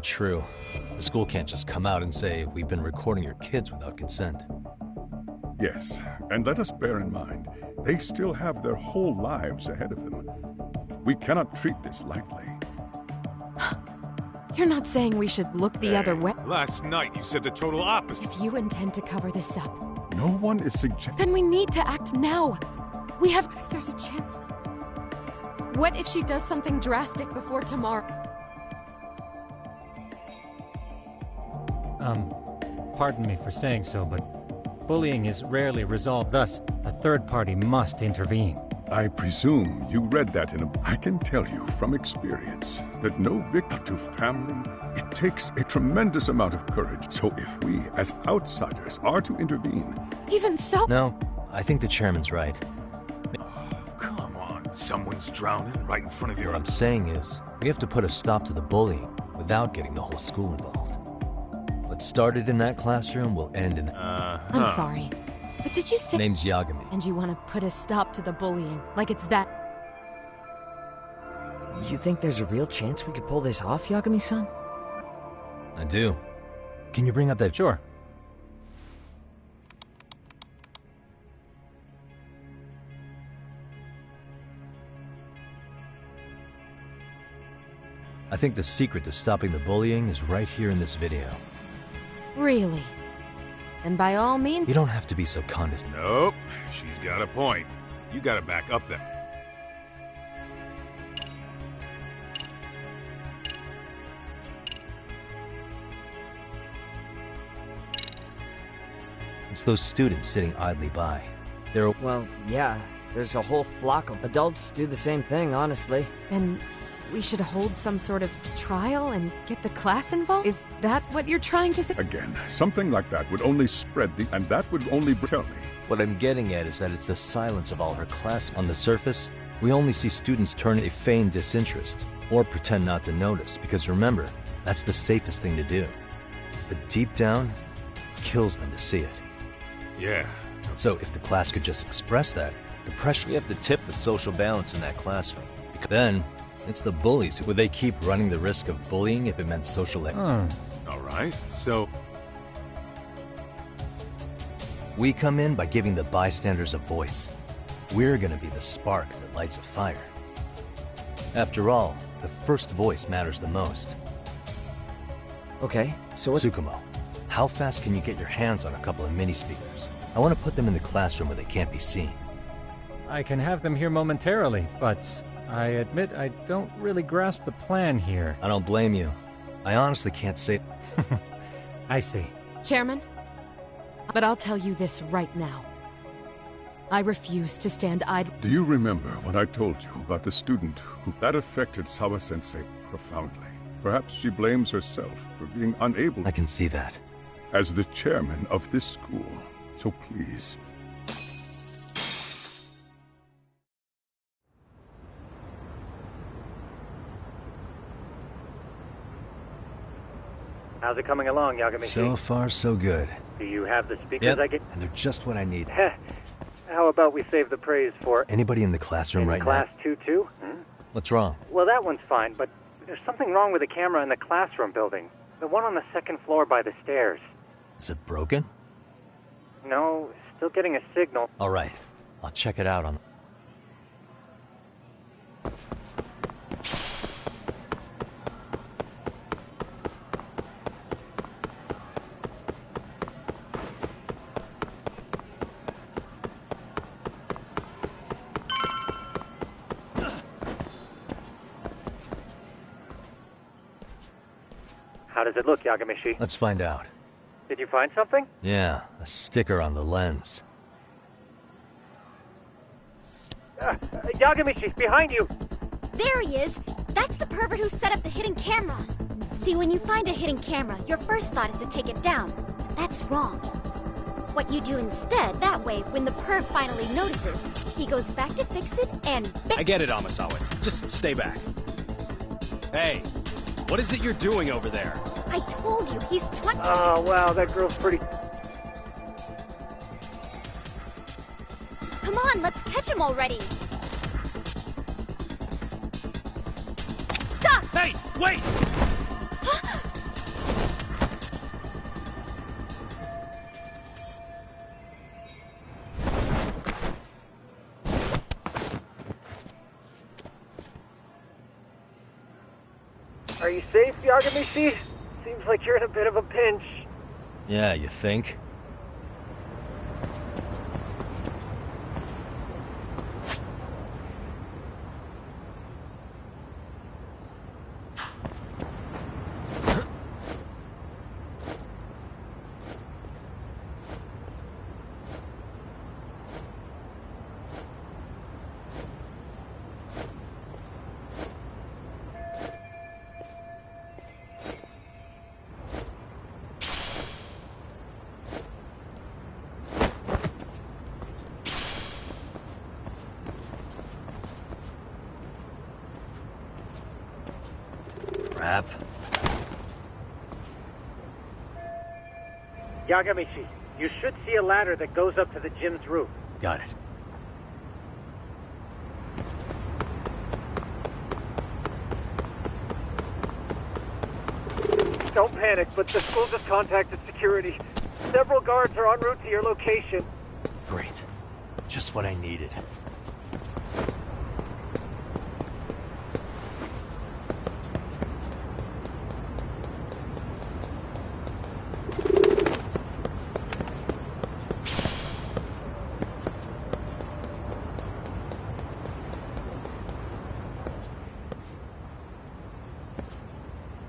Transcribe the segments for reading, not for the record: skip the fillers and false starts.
true. The school can't just come out and say, we've been recording your kids without consent. Yes, and let us bear in mind, they still have their whole lives ahead of them. We cannot treat this lightly. You're not saying we should look the other way? Last night you said the total opposite. If you intend to cover this up... No one is suggesting... Then we need to act now. There's a chance. What if she does something drastic before tomorrow? Pardon me for saying so, but bullying is rarely resolved. Thus, a third party must intervene. I presume you read that in a... I can tell you from experience that no victim to family, it takes a tremendous amount of courage. So if we, as outsiders, are to intervene... Even so... No, I think the chairman's right. Oh, come on. Someone's drowning right in front of your... What I'm saying is, we have to put a stop to the bullying without getting the whole school involved. What started in that classroom will end in... I'm sorry, but did you say... Name's Yagami. And you want to put a stop to the bullying, like it's that... You think there's a real chance we could pull this off, Yagami-san? I do. Can you bring up that... Sure. I think the secret to stopping the bullying is right here in this video. Really? And by all means... You don't have to be so condescending. Nope. She's got a point. You gotta back up that. It's those students sitting idly by. They're... Well, yeah. There's a whole flock of adults do the same thing, honestly. Then we should hold some sort of trial and get the class involved? Is that what you're trying to say? Again, something like that would only spread the... And that would only... Tell me. What I'm getting at is that it's the silence of all her class. On the surface, we only see students turn a feigned disinterest, or pretend not to notice, because remember, that's the safest thing to do. But deep down, it kills them to see it. Yeah. So if the class could just express that, the pressure, we have to tip the social balance in that classroom. Because then, it's the bullies who would they keep running the risk of bullying if it meant social... Alright, so... We come in by giving the bystanders a voice. We're gonna be the spark that lights a fire. After all, the first voice matters the most. Okay, so what... Tsukumo, how fast can you get your hands on a couple of mini speakers? I want to put them in the classroom where they can't be seen. I can have them here momentarily, but I admit I don't really grasp the plan here. I don't blame you. I honestly can't say... I see. Chairman, but I'll tell you this right now. I refuse to stand idle. Do you remember what I told you about the student who... That affected Sawa-sensei profoundly. Perhaps she blames herself for being unable... I can see that. As the chairman of this school, so please... How's it coming along, Yagami? So far, so good. Do you have the speakers Yep, I get? and they're just what I need. How about we save the praise for... Anybody in the classroom right Class now? 2-2? What's wrong? Well, that one's fine, but there's something wrong with the camera in the classroom building. The one on the second floor by the stairs. Is it broken? No, still getting a signal. All right, I'll check it out on... How does it look, Yagamishi? Let's find out. Did you find something? Yeah, a sticker on the lens. Yagamishi, behind you! There he is! That's the pervert who set up the hidden camera! See, when you find a hidden camera, your first thought is to take it down. But that's wrong. What you do instead, that way, when the perv finally notices, he goes back to fix it and... I get it, Amasawa. Just stay back. Hey, what is it you're doing over there? I told you, he's trying... Oh, wow, that girl's pretty... Come on, let's catch him already! Stop! Hey, wait! safe, Yagamishi? Seems like you're in a bit of a pinch. Yeah, you think? Crap. Yagamishi, you should see a ladder that goes up to the gym's roof. Got it. Don't panic, but the school just contacted security. Several guards are en route to your location. Great. Just what I needed.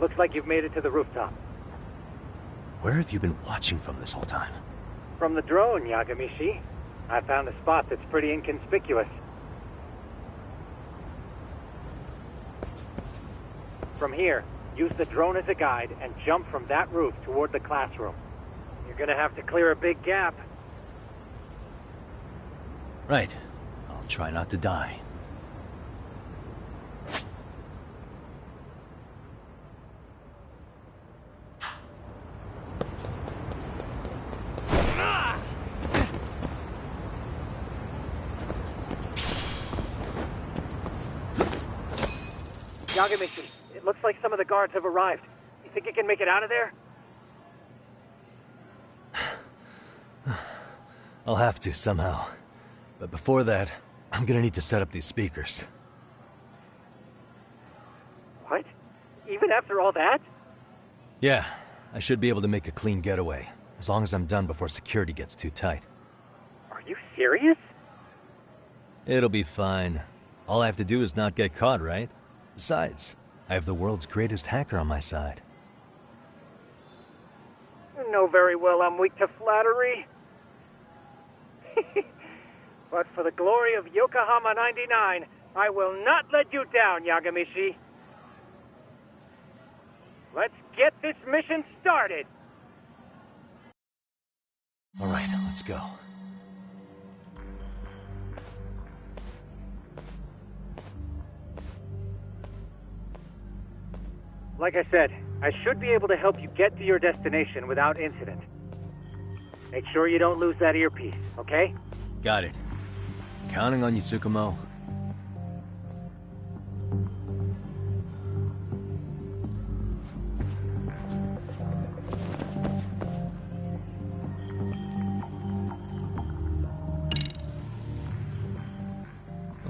Looks like you've made it to the rooftop. Where have you been watching from this whole time? From the drone, Yagamishi. I found a spot that's pretty inconspicuous. From here, use the drone as a guide and jump from that roof toward the classroom. You're gonna have to clear a big gap. Right. I'll try not to die. Yagamishi, it looks like some of the guards have arrived. You think you can make it out of there? I'll have to, somehow. But before that, I'm gonna need to set up these speakers. What? Even after all that? Yeah, I should be able to make a clean getaway, as long as I'm done before security gets too tight. Are you serious? It'll be fine. All I have to do is not get caught, right? Besides, I have the world's greatest hacker on my side. You know very well I'm weak to flattery. But for the glory of Yokohama 99, I will not let you down, Yagamishi. Let's get this mission started. All right, let's go. Like I said, I should be able to help you get to your destination without incident. Make sure you don't lose that earpiece, okay? Got it. Counting on you, Tsukumo.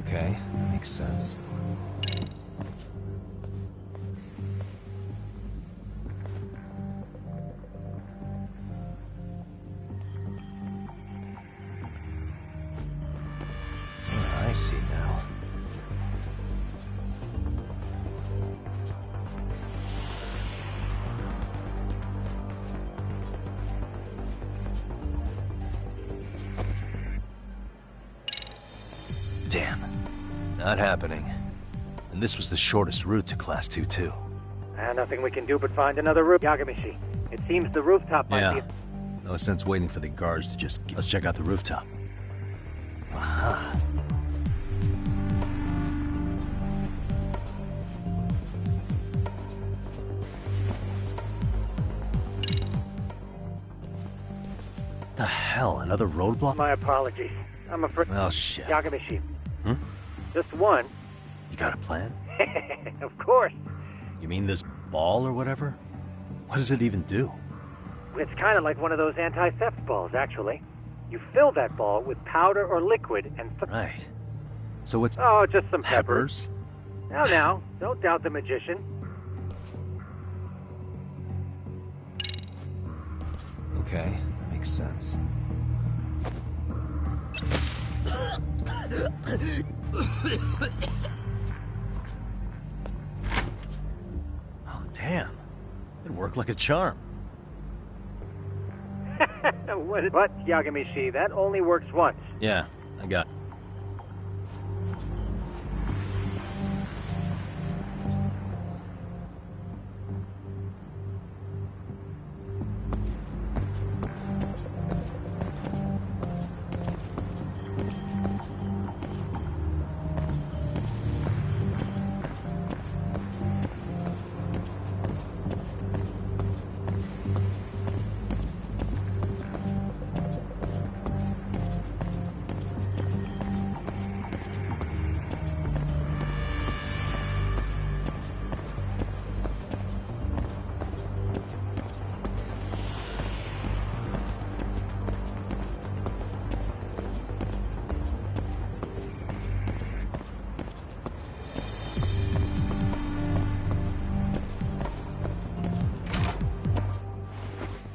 Okay, makes sense. I see now. Damn. Not happening. And this was the shortest route to Class 2, too. Nothing we can do but find another roof. Yagamishi, it seems the rooftop might be... No sense waiting for the guards to just... Let's check out the rooftop. Aha. The hell, another roadblock? My apologies. I'm afraid... Oh, shit. Yagamishi. Hmm? Just one. You got a plan? Of course. You mean this ball or whatever? What does it even do? It's kind of like one of those anti-theft balls, actually. You fill that ball with powder or liquid and... Right. So it's... Oh, just some peppers? Now, don't doubt the magician. Okay, makes sense. Oh, damn. It worked like a charm. But, Yagami-shi, that only works once. Yeah, I got it.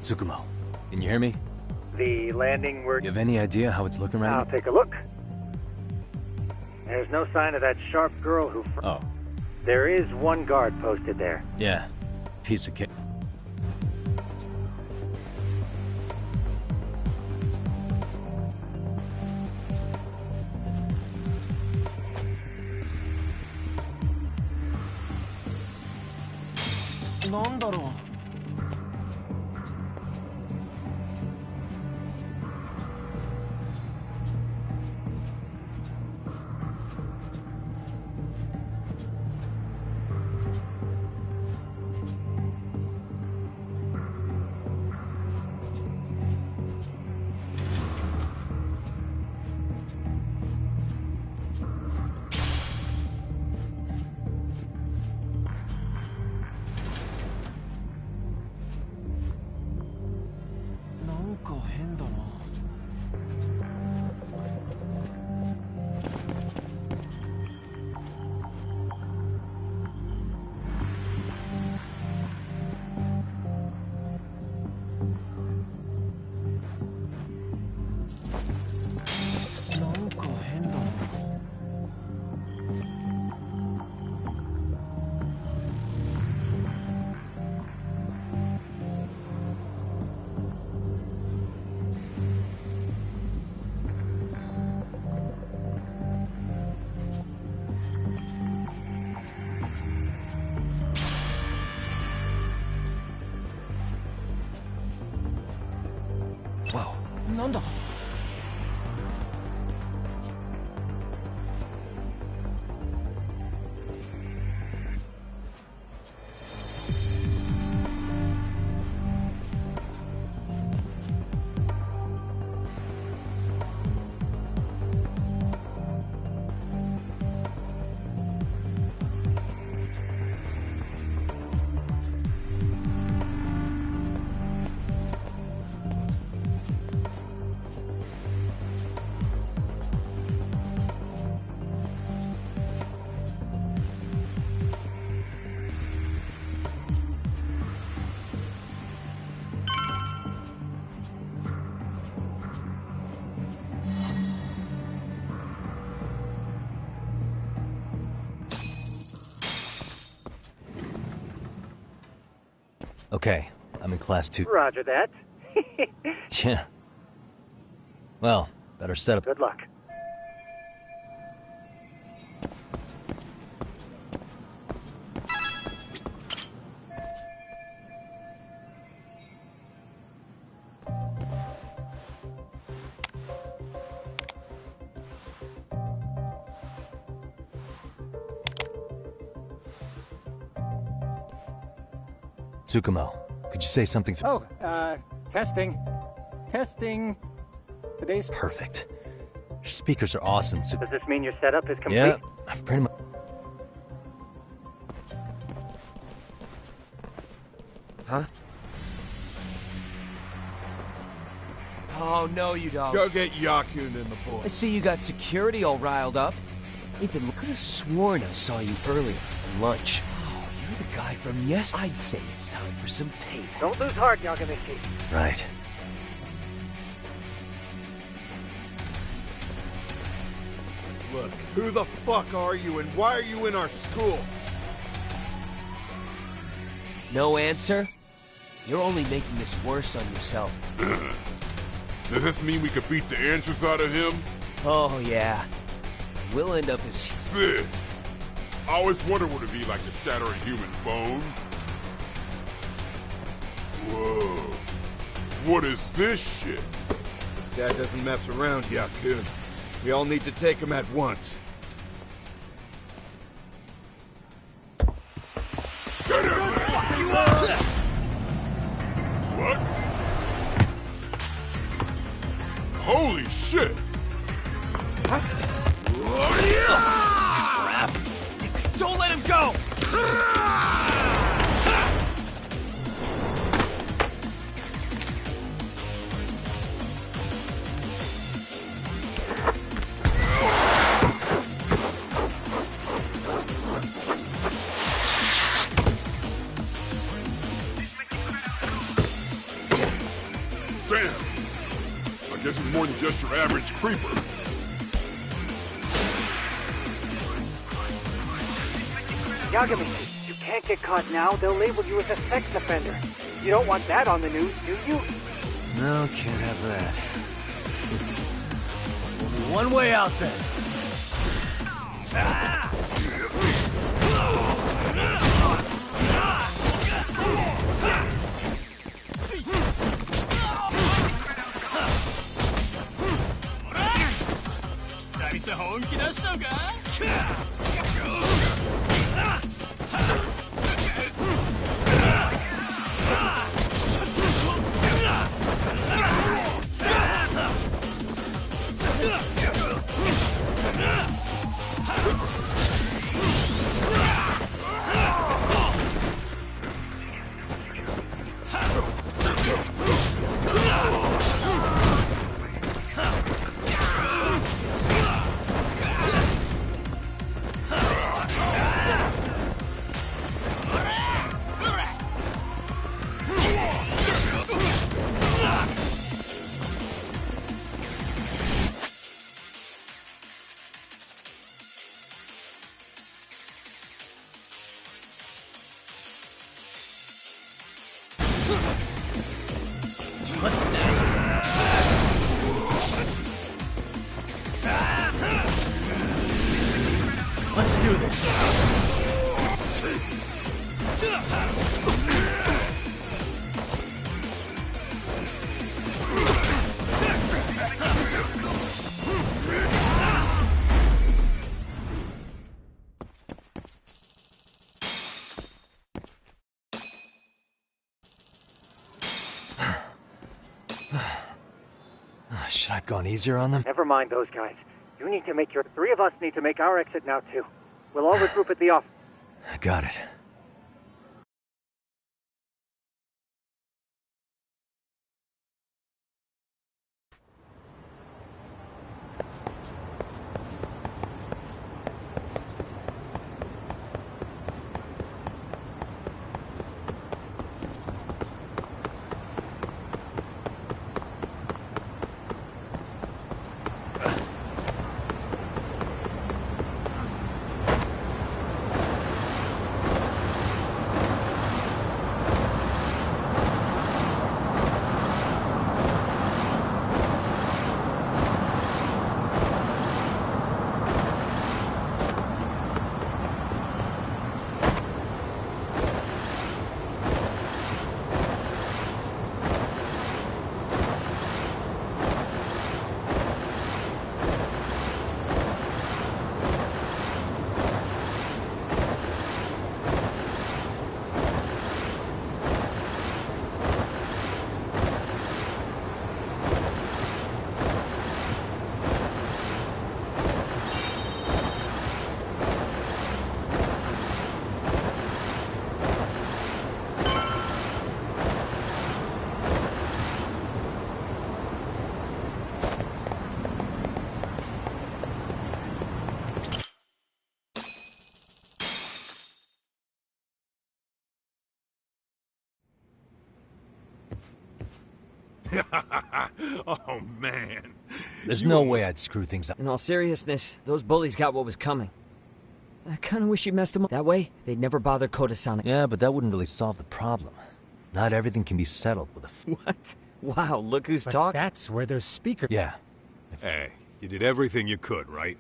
Tsukumo, can you hear me? The landing work. You have any idea how it's looking right now? I'll take a look. There's no sign of that sharp girl who... Oh. There is one guard posted there. Yeah. Piece of cake. Okay, I'm in class 2. Roger that. Yeah. Well, better set up. Good luck. Tsukumo, could you say something? Testing. Testing. Today's... Perfect. Your speakers are awesome, Does this mean your setup is complete? Yeah, I've pretty much... Huh? Oh, no, you don't. Go get Yakun and the I boys. see you got security all riled up. Ethan, could have sworn I saw you earlier at lunch. Oh, you're the guy from yes. I'd say it's time for some payback. Don't lose heart, Yagami-shi. Right. Look, who the fuck are you and why are you in our school? No answer? You're only making this worse on yourself. Does this mean we could beat the answers out of him? Oh, yeah. We'll end up as... Sick! I always wondered what it'd be like to shatter a human bone. Whoa. What is this shit? This guy doesn't mess around, Yakun. We all need to take him at once. Get him! What? Holy shit! Crap! Don't let him go! Damn! I guess it's more than just your average creeper. Yagami, you can't get caught now. They'll label you as a sex offender. You don't want that on the news, do you? No, can't have that. Only one way out then. Let's do this. Should I have gone easier on them? Never mind those guys. You need to make your... 3 of us need to make our exit now, too. We'll all regroup at the office. Got it. Oh, man. There's no way I'd screw things up. In all seriousness, those bullies got what was coming. I kinda wish you messed them up. That way, they'd never bother Koda-san. Yeah, but that wouldn't really solve the problem. Not everything can be settled with a What? Wow, look who's But talking. that's where those speakers... Yeah. Hey, you did everything you could, right?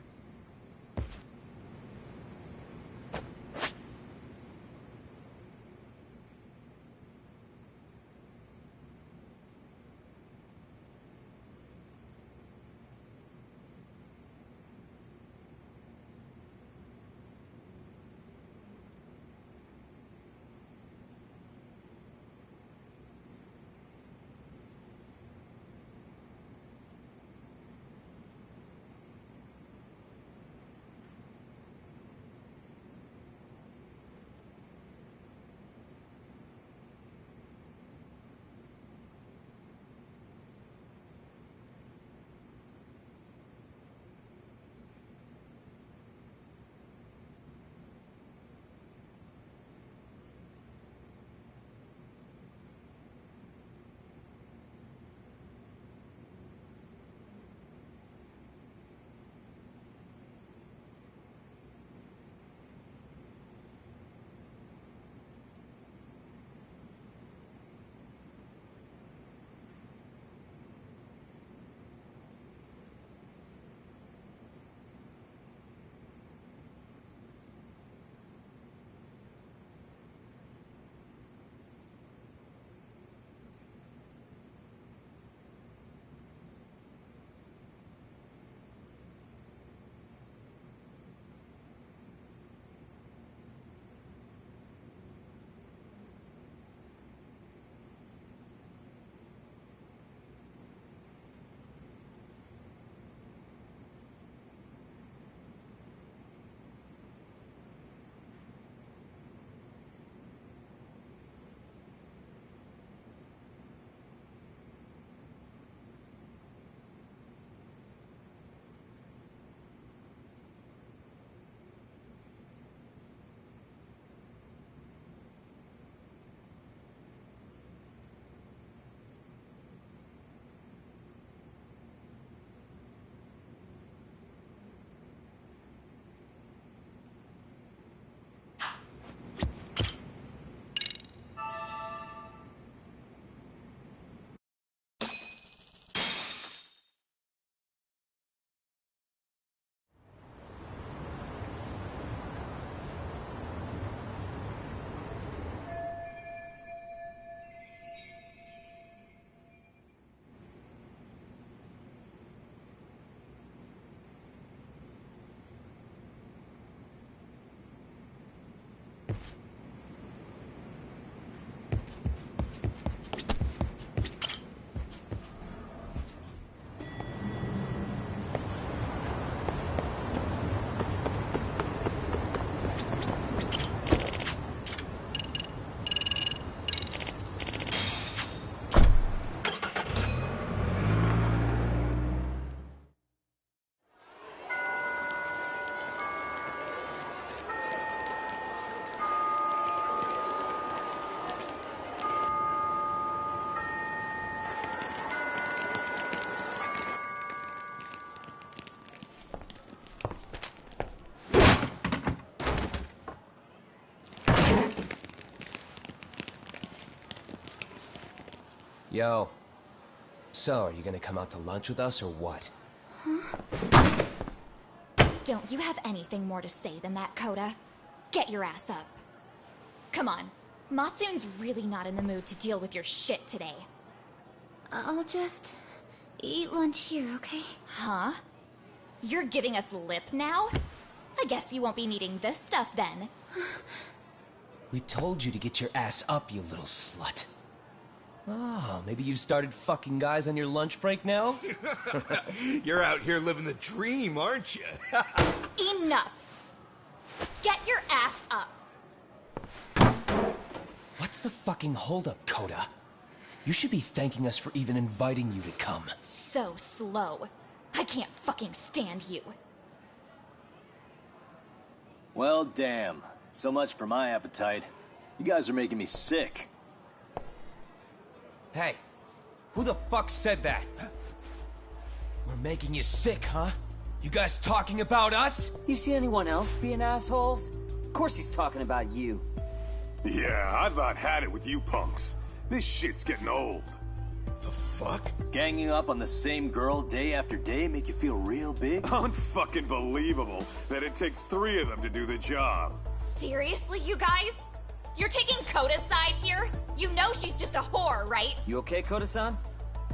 Yo. So, are you gonna come out to lunch with us or what? Huh? Don't you have anything more to say than that, Koda? Get your ass up. Come on. Matsune's really not in the mood to deal with your shit today. I'll just eat lunch here, okay? Huh? You're giving us lip now? I guess you won't be needing this stuff then. We told you to get your ass up, you little slut. Oh, maybe you've started fucking guys on your lunch break now? You're out here living the dream, aren't you? Enough! Get your ass up! What's the fucking holdup, Koda? You should be thanking us for even inviting you to come. So slow. I can't fucking stand you. Well, damn. So much for my appetite. You guys are making me sick. Hey, Who the fuck said that? We're making you sick, huh? You guys talking about us? You see anyone else being assholes? Of course he's talking about you. Yeah, I've about had it with you punks. This shit's getting old. The fuck? Ganging up on the same girl day after day make you feel real big? Unfucking believable that it takes 3 of them to do the job. Seriously, you guys? You're taking Koda's side here? You know she's just a whore, right? You okay, Koda-san?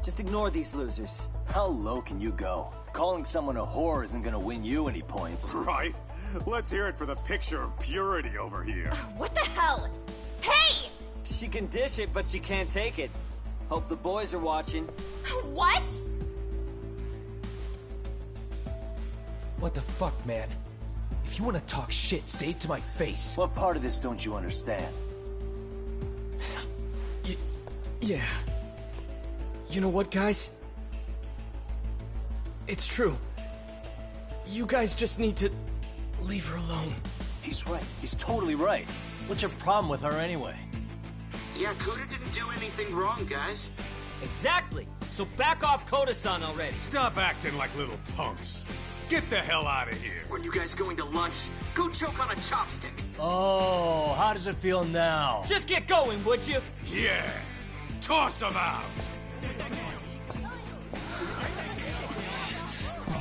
Just ignore these losers. How low can you go? Calling someone a whore isn't gonna win you any points. Right? Let's hear it for the picture of purity over here. What the hell? Hey! She can dish it, but she can't take it. Hope the boys are watching. What? What the fuck, man? If you want to talk shit, say it to my face. What part of this don't you understand? Yeah. You know what, guys? It's true. You guys just need to leave her alone. He's right. He's totally right. What's your problem with her anyway? Yeah, Koda didn't do anything wrong, guys. Exactly. So back off Koda-san already. Stop acting like little punks. Get the hell out of here. When you guys going to lunch, go choke on a chopstick. Oh, how does it feel now? Just get going, would you? Yeah. Toss them out.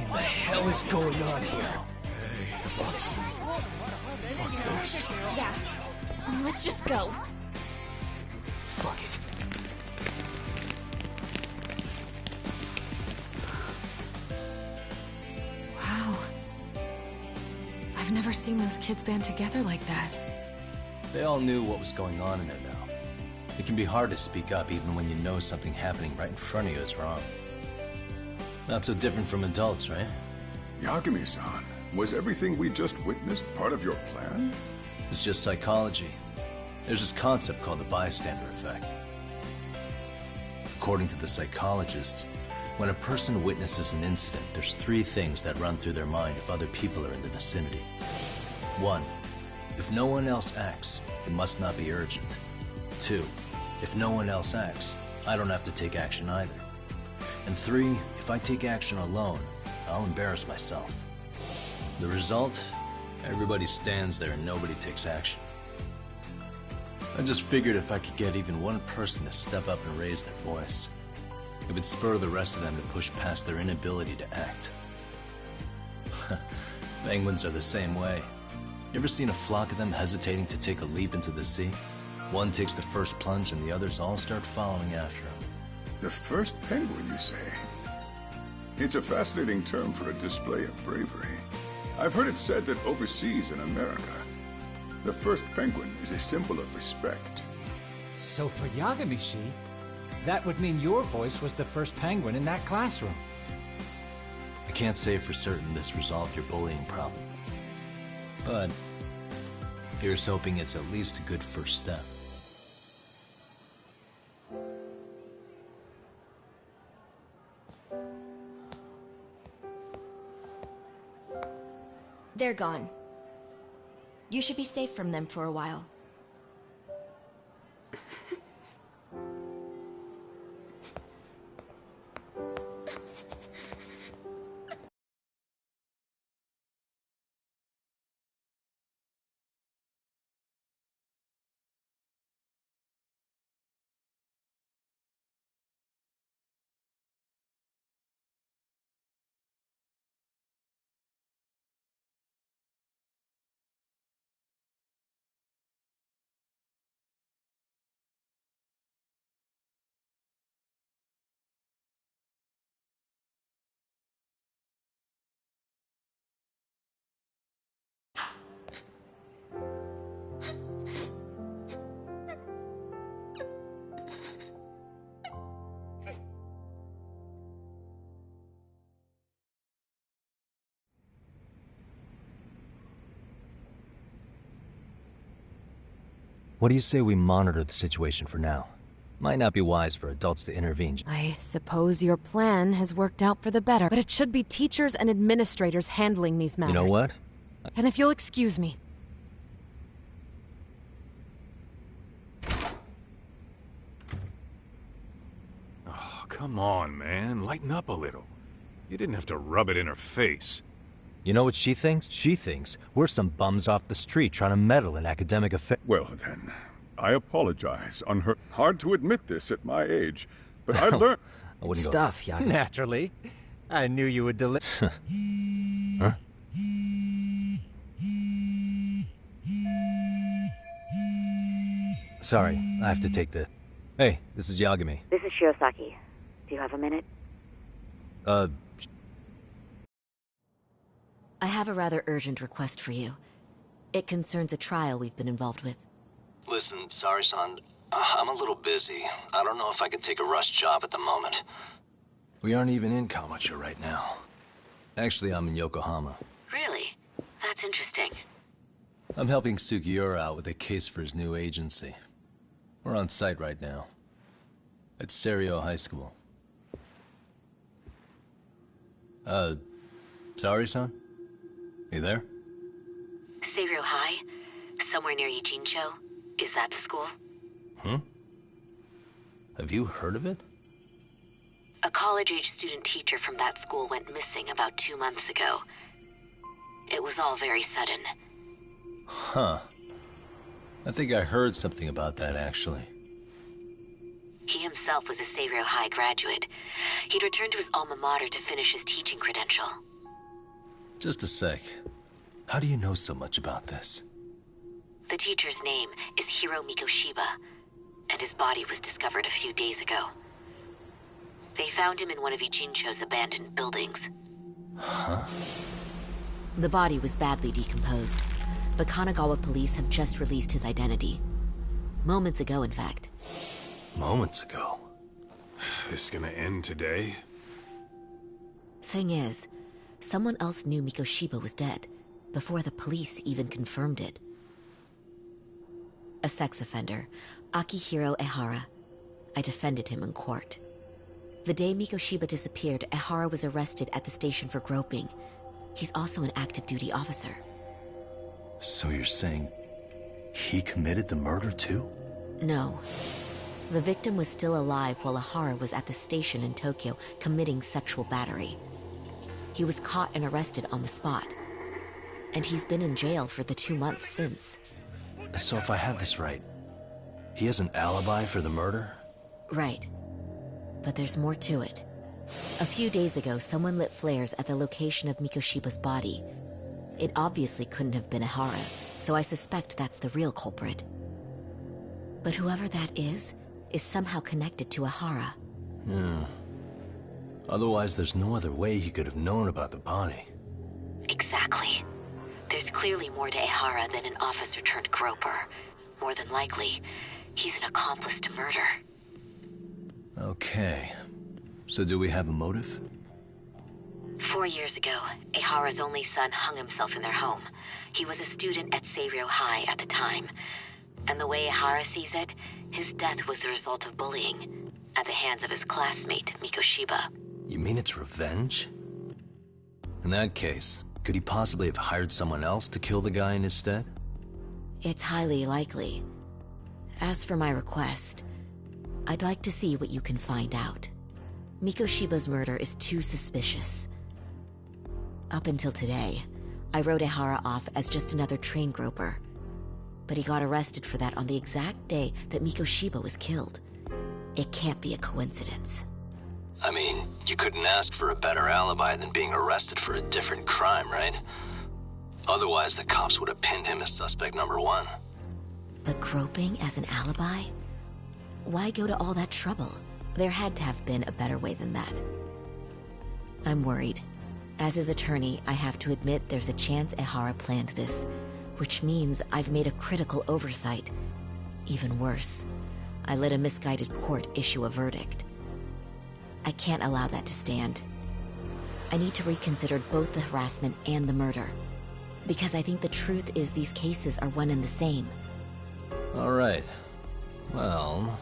What the hell is going on here? Hey, Matsu. Fuck this. Yeah. Let's just go. Fuck it. Wow. I've never seen those kids band together like that. They all knew what was going on in there now. It can be hard to speak up even when you know something happening right in front of you is wrong. Not so different from adults, right? Yagami-san, was everything we just witnessed part of your plan? It's just psychology. There's this concept called the bystander effect. According to the psychologists, when a person witnesses an incident, there's 3 things that run through their mind if other people are in the vicinity. 1, if no one else acts, it must not be urgent. 2, if no one else acts, I don't have to take action either. And 3, if I take action alone, I'll embarrass myself. The result? Everybody stands there and nobody takes action. I just figured if I could get even one person to step up and raise their voice, it would spur the rest of them to push past their inability to act. Penguins are the same way. You ever seen a flock of them hesitating to take a leap into the sea? One takes the first plunge and the others all start following after him. The first penguin, you say? It's a fascinating term for a display of bravery. I've heard it said that overseas in America, the first penguin is a symbol of respect. So for Yagami-shi, that would mean your voice was the first penguin in that classroom. I can't say for certain this resolved your bullying problem. But here's hoping it's at least a good first step. They're gone. You should be safe from them for a while. What do you say we monitor the situation for now? Might not be wise for adults to intervene. I suppose your plan has worked out for the better, but it should be teachers and administrators handling these matters. You know what? Then if you'll excuse me. come on, man. Lighten up a little. You didn't have to rub it in her face. You know what she thinks? She thinks we're some bums off the street trying to meddle in academic affairs. Well, then, I apologize on her... Hard to admit this at my age, but I learned... I wouldn't Stuff, go... Yaga. Naturally. I knew you would deliver. Huh? Sorry, I have to take the... Hey, this is Yagami. This is Shiosaki. Do you have a minute? I have a rather urgent request for you. It concerns a trial we've been involved with. Listen, sorry-san. I'm a little busy. I don't know if I could take a rush job at the moment. We aren't even in Kawacha right now. Actually, I'm in Yokohama. Really? That's interesting. I'm helping Sugiura out with a case for his new agency. We're on site right now. At Serio High School. Sorry-san? You there? Serio High? Somewhere near Ijincho? Is that the school? Have you heard of it? A college-age student teacher from that school went missing about 2 months ago. It was all very sudden. Huh. I think I heard something about that, actually. He himself was a Serio High graduate. He'd returned to his alma mater to finish his teaching credential. Just a sec. How do you know so much about this? The teacher's name is Hiro Mikoshiba, and his body was discovered a few days ago. They found him in one of Ijincho's abandoned buildings. Huh? The body was badly decomposed, but Kanagawa police have just released his identity. Moments ago, in fact. Moments ago? This gonna end today? Thing is, someone else knew Mikoshiba was dead, before the police even confirmed it. A sex offender, Akihiro Ehara. I defended him in court. The day Mikoshiba disappeared, Ehara was arrested at the station for groping. He's also an active duty officer. So you're saying he committed the murder too? No. The victim was still alive while Ehara was at the station in Tokyo committing sexual battery. He was caught and arrested on the spot. And he's been in jail for the 2 months since. So if I have this right, he has an alibi for the murder? Right. But there's more to it. A few days ago, someone lit flares at the location of Mikoshiba's body. It obviously couldn't have been Ehara, so I suspect that's the real culprit. But whoever that is somehow connected to Ehara. Otherwise, there's no other way he could have known about the body. Exactly. There's clearly more to Ehara than an officer-turned-groper. More than likely, he's an accomplice to murder. Okay. So do we have a motive? 4 years ago, Ehara's only son hung himself in their home. He was a student at Serio High at the time. And the way Ehara sees it, his death was the result of bullying at the hands of his classmate, Mikoshiba. You mean it's revenge? In that case, could he possibly have hired someone else to kill the guy in his stead? It's highly likely. As for my request, I'd like to see what you can find out. Mikoshiba's murder is too suspicious. Up until today, I wrote Ehara off as just another train groper. But he got arrested for that on the exact day that Mikoshiba was killed. It can't be a coincidence. I mean, you couldn't ask for a better alibi than being arrested for a different crime, right? Otherwise, the cops would have pinned him as suspect number 1. But groping as an alibi? Why go to all that trouble? There had to have been a better way than that. I'm worried. As his attorney, I have to admit there's a chance Ehara planned this, which means I've made a critical oversight. Even worse, I let a misguided court issue a verdict. I can't allow that to stand. I need to reconsider both the harassment and the murder, because I think the truth is these cases are one and the same. All right. Well,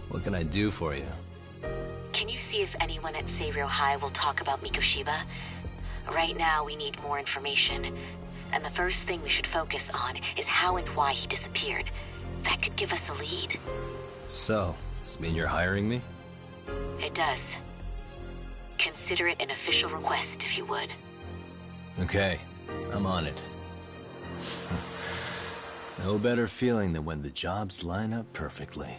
what can I do for you? Can you see if anyone at Serio High will talk about Mikoshiba? Right now, we need more information. And the first thing we should focus on is how and why he disappeared. That could give us a lead. So, Does this mean you're hiring me? It does. Consider it an official request, if you would. Okay, I'm on it. No better feeling than when the jobs line up perfectly.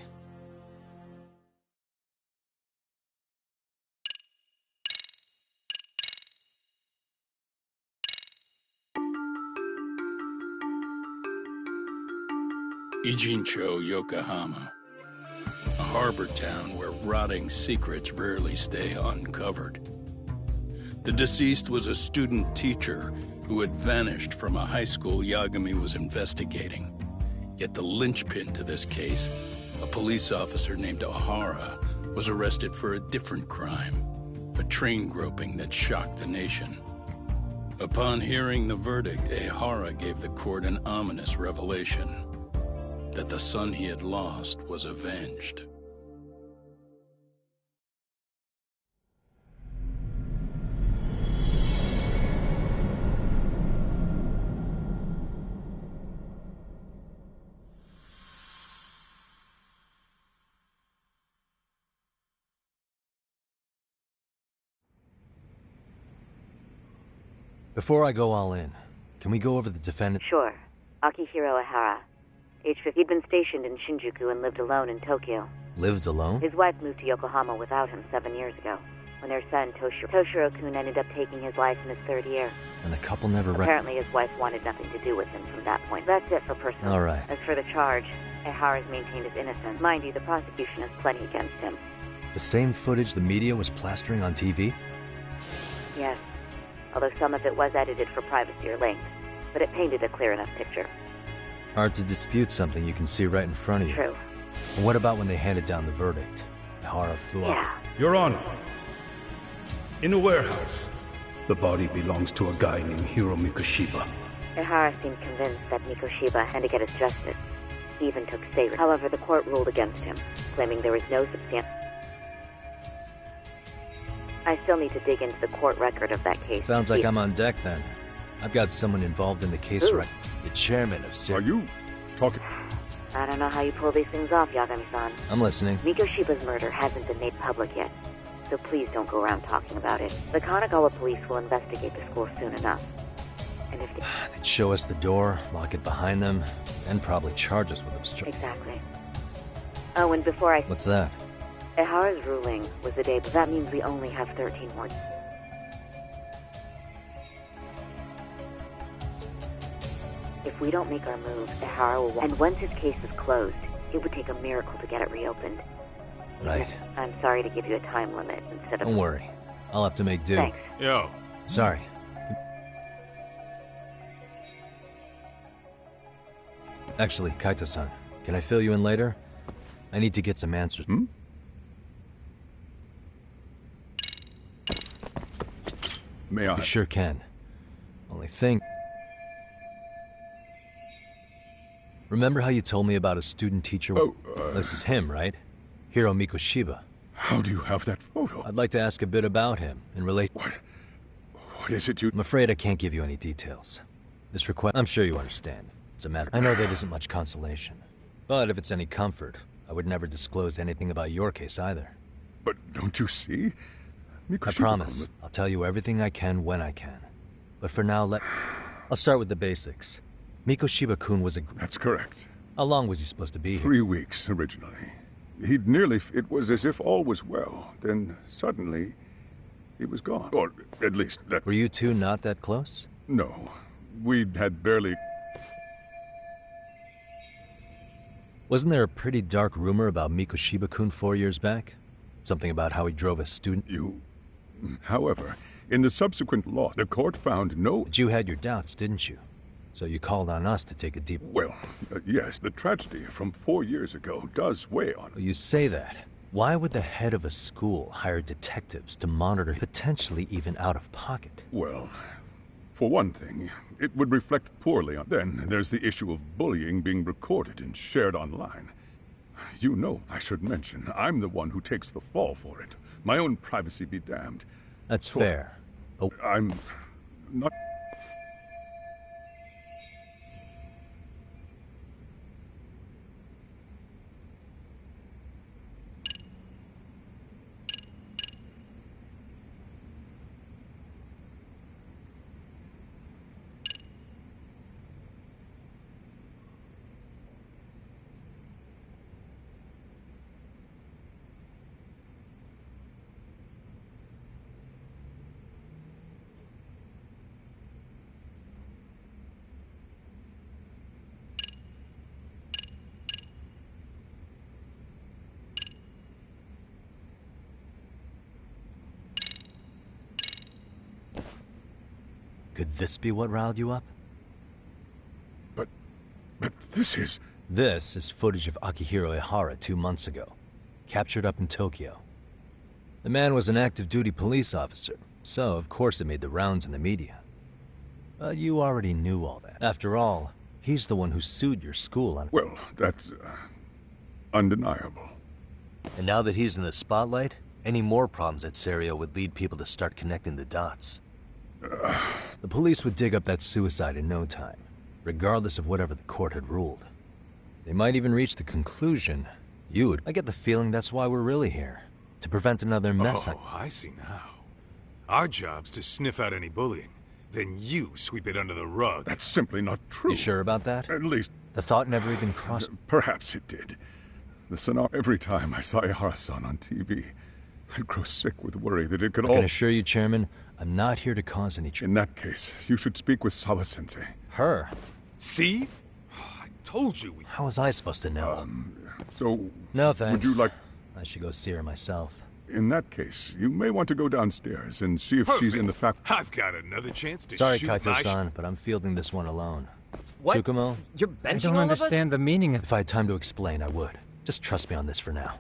Ijincho, Yokohama. A harbor town where rotting secrets rarely stay uncovered. The deceased was a student teacher who had vanished from a high school Yagami was investigating. Yet the linchpin to this case, a police officer named Ohara, was arrested for a different crime, a train groping that shocked the nation. Upon hearing the verdict, Ohara gave the court an ominous revelation: that the son he had lost was avenged. Before I go all in, can we go over the defendant? Sure. Akihiro Ihara. Age 50. He'd been stationed in Shinjuku and lived alone in Tokyo. Lived alone? His wife moved to Yokohama without him 7 years ago, when their son, Toshiro-kun, ended up taking his life in his 3rd year. And the couple never... Apparently his wife wanted nothing to do with him from that point. That's it for personal. All right. As for the charge, Ihara's maintained his innocence. Mind you, the prosecution has plenty against him. The same footage the media was plastering on TV? Yes. Although some of it was edited for privacy or length, but it painted a clear enough picture. Hard to dispute something you can see right in front of you. True. And what about when they handed down the verdict? Ihara flew up. Your Honor, in a warehouse, the body belongs to a guy named Hiro Mikoshiba. Ihara seemed convinced that Mikoshiba had to get his justice. He even took Saber. However, the court ruled against him, claiming there was no substantial... I still need to dig into the court record of that case. Sounds like I'm on deck then. I've got someone involved in the case right. The chairman of Are you talking? I don't know how you pull these things off, Yagami-san. I'm listening. Mikoshiba's murder hasn't been made public yet, so please don't go around talking about it. The Kanagawa police will investigate the school soon enough. And if they'd show us the door, lock it behind them, and probably charge us with obstruction. Exactly. Oh, and before I... What's that? Ihara's ruling was the day, but that means we only have 13 more. If we don't make our move, Ihara will... And once his case is closed, it would take a miracle to get it reopened. Right. I'm sorry to give you a time limit instead of... Don't worry. I'll have to make do. Thanks. Yo. Sorry. Actually, Kaito-san, can I fill you in later? I need to get some answers. May I? You sure can. Only thing... Remember how you told me about a student teacher? This is him, right? Hiro Mikoshiba. How do you have that photo? I'd like to ask a bit about him in relation... What is it you... I'm afraid I can't give you any details. This request... I'm sure you understand. It's a matter... I know that isn't much consolation. But if it's any comfort, I would never disclose anything about your case either. But don't you see? I promise. I'll tell you everything I can when I can. But for now, I'll start with the basics. Mikoshiba-kun was a... That's correct. How long was he supposed to be here? 3 weeks, originally. He'd nearly... It was as if all was well. Then, suddenly, he was gone. Or, at least, that... Were you two not that close? No. We'd had barely... Wasn't there a pretty dark rumor about Mikoshiba-kun 4 years back? Something about how he drove a student? However, in the subsequent law, the court found no... But you had your doubts, didn't you? So you called on us to take a deep... Well, yes, the tragedy from 4 years ago does weigh on... You say that. Why would the head of a school hire detectives to monitor, potentially even out of pocket? Well, for one thing, it would reflect poorly on... Then there's the issue of bullying being recorded and shared online. You know, I should mention, I'm the one who takes the fall for it. My own privacy be damned. That's fair. But I'm not... Could this be what riled you up? But this is... This is footage of Akihiro Ihara 2 months ago, captured up in Tokyo. The man was an active duty police officer, so of course it made the rounds in the media. But you already knew all that. After all, he's the one who sued your school on... Well, that's undeniable. And now that he's in the spotlight, any more problems at Serio would lead people to start connecting the dots. The police would dig up that suicide in no time, regardless of whatever the court had ruled. They might even reach the conclusion you would... I get the feeling that's why we're really here. To prevent another mess. Oh, I see now. Our job's to sniff out any bullying. Then you sweep it under the rug. That's simply not true. You sure about that? At least... The thought never even crossed... Perhaps it did. The scenario... Every time I saw Ihara-san on TV, I'd grow sick with worry that it could all... I can assure you, Chairman, I'm not here to cause any... In that case, you should speak with Sawa-sensei. Her? See? I told you we... How was I supposed to know? So... No, thanks. Would you like... I should go see her myself. In that case, you may want to go downstairs and see if she's in the I've got another chance to Sorry, shoot Kaito-san, but I'm fielding this one alone. What? Tsukumo? You're benching all of us? I don't understand the meaning of... If I had time to explain, I would. Just trust me on this for now.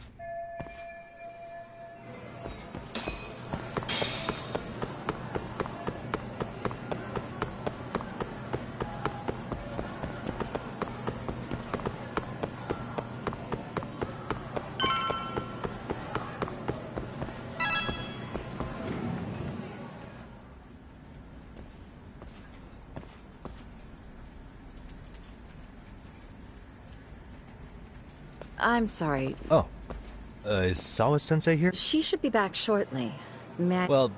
I'm sorry. Oh. Is Sawa-sensei here? She should be back shortly. May I... Well,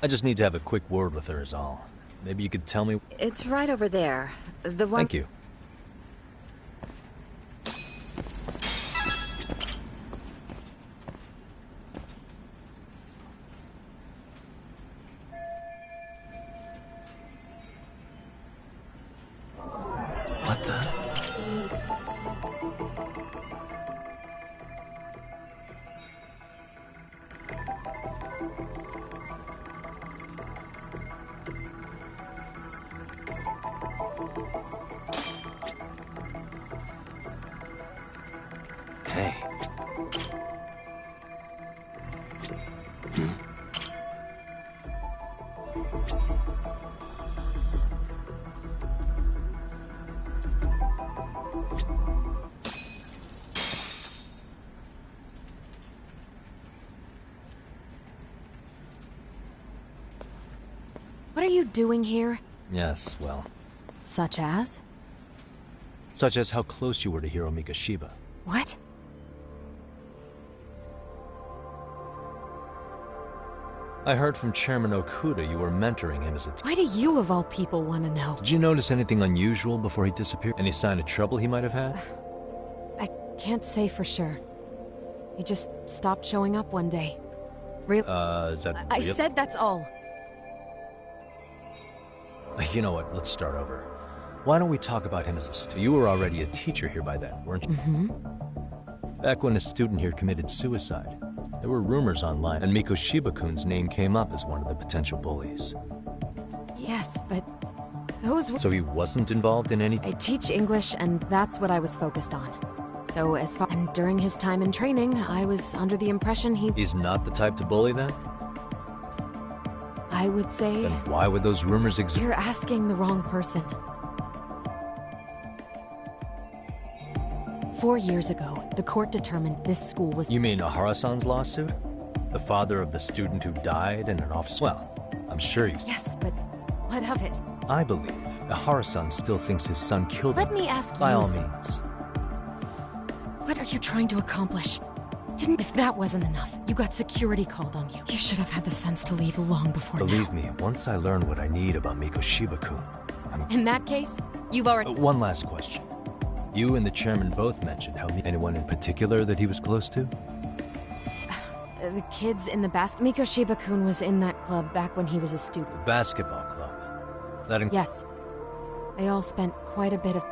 I just need to have a quick word with her is all. Maybe you could tell me... It's right over there. The one... Thank you. What the? Hey. What are you doing here? Yes, well... Such as? Such as how close you were to Hiro Mikashiba. What? I heard from Chairman Okuda you were mentoring him as a... Why do you, of all people, want to know? Did you notice anything unusual before he disappeared? Any sign of trouble he might have had? I can't say for sure. He just stopped showing up one day. Is that I real? said that's all. You know what, let's start over. Why don't we talk about him as a student? You were already a teacher here by then, weren't you? Mm-hmm. Back when a student here committed suicide, there were rumors online, and Mikoshiba-kun's name came up as one of the potential bullies. Yes, but those were... So he wasn't involved in anything? I teach English, and that's what I was focused on. So as far... And during his time in training, I was under the impression he... He's not the type to bully, then? I would say... Then why would those rumors exist? You're asking the wrong person. 4 years ago, the court determined this school was... You mean Ihara-san's lawsuit? The father of the student who died and an officer? Well, I'm sure you... Yes, but what of it? I believe Ihara-san still thinks his son killed him. Let me ask you... By all something. means. What are you trying to accomplish? If that wasn't enough, you got security called on you. You should have had the sense to leave long before Believe me, once I learn what I need about Mikoshiba-kun, I'm... In that case, you've already... One last question. You and the chairman both mentioned how... Anyone in particular that he was close to? The kids in the Mikoshiba-kun was in that club back when he was a student. The basketball club. That Yes. They all spent quite a bit of...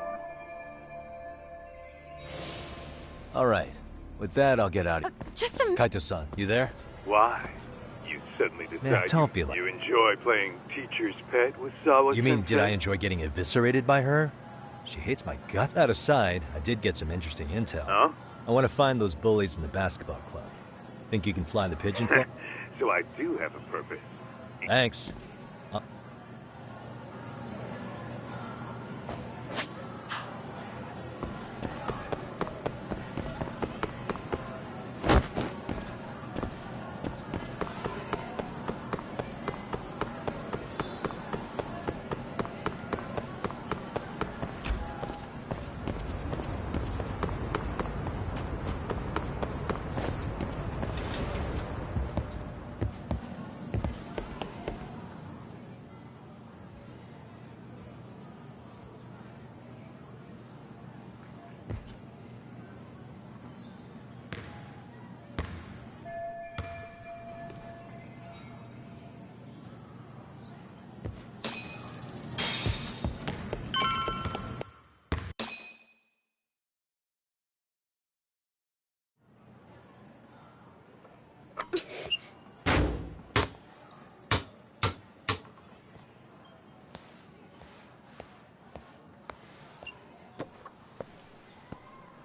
All right. With that, I'll get out of... Just a... Kaito-san, you there? Why? You suddenly decide Yeah, don't be like... you enjoy playing teacher's pet with Sawa. You mean, did I enjoy getting eviscerated by her? She hates my guts. That aside, I did get some interesting intel. Huh? I want to find those bullies in the basketball club. Think you can fly the pigeon for? So I do have a purpose. Thanks.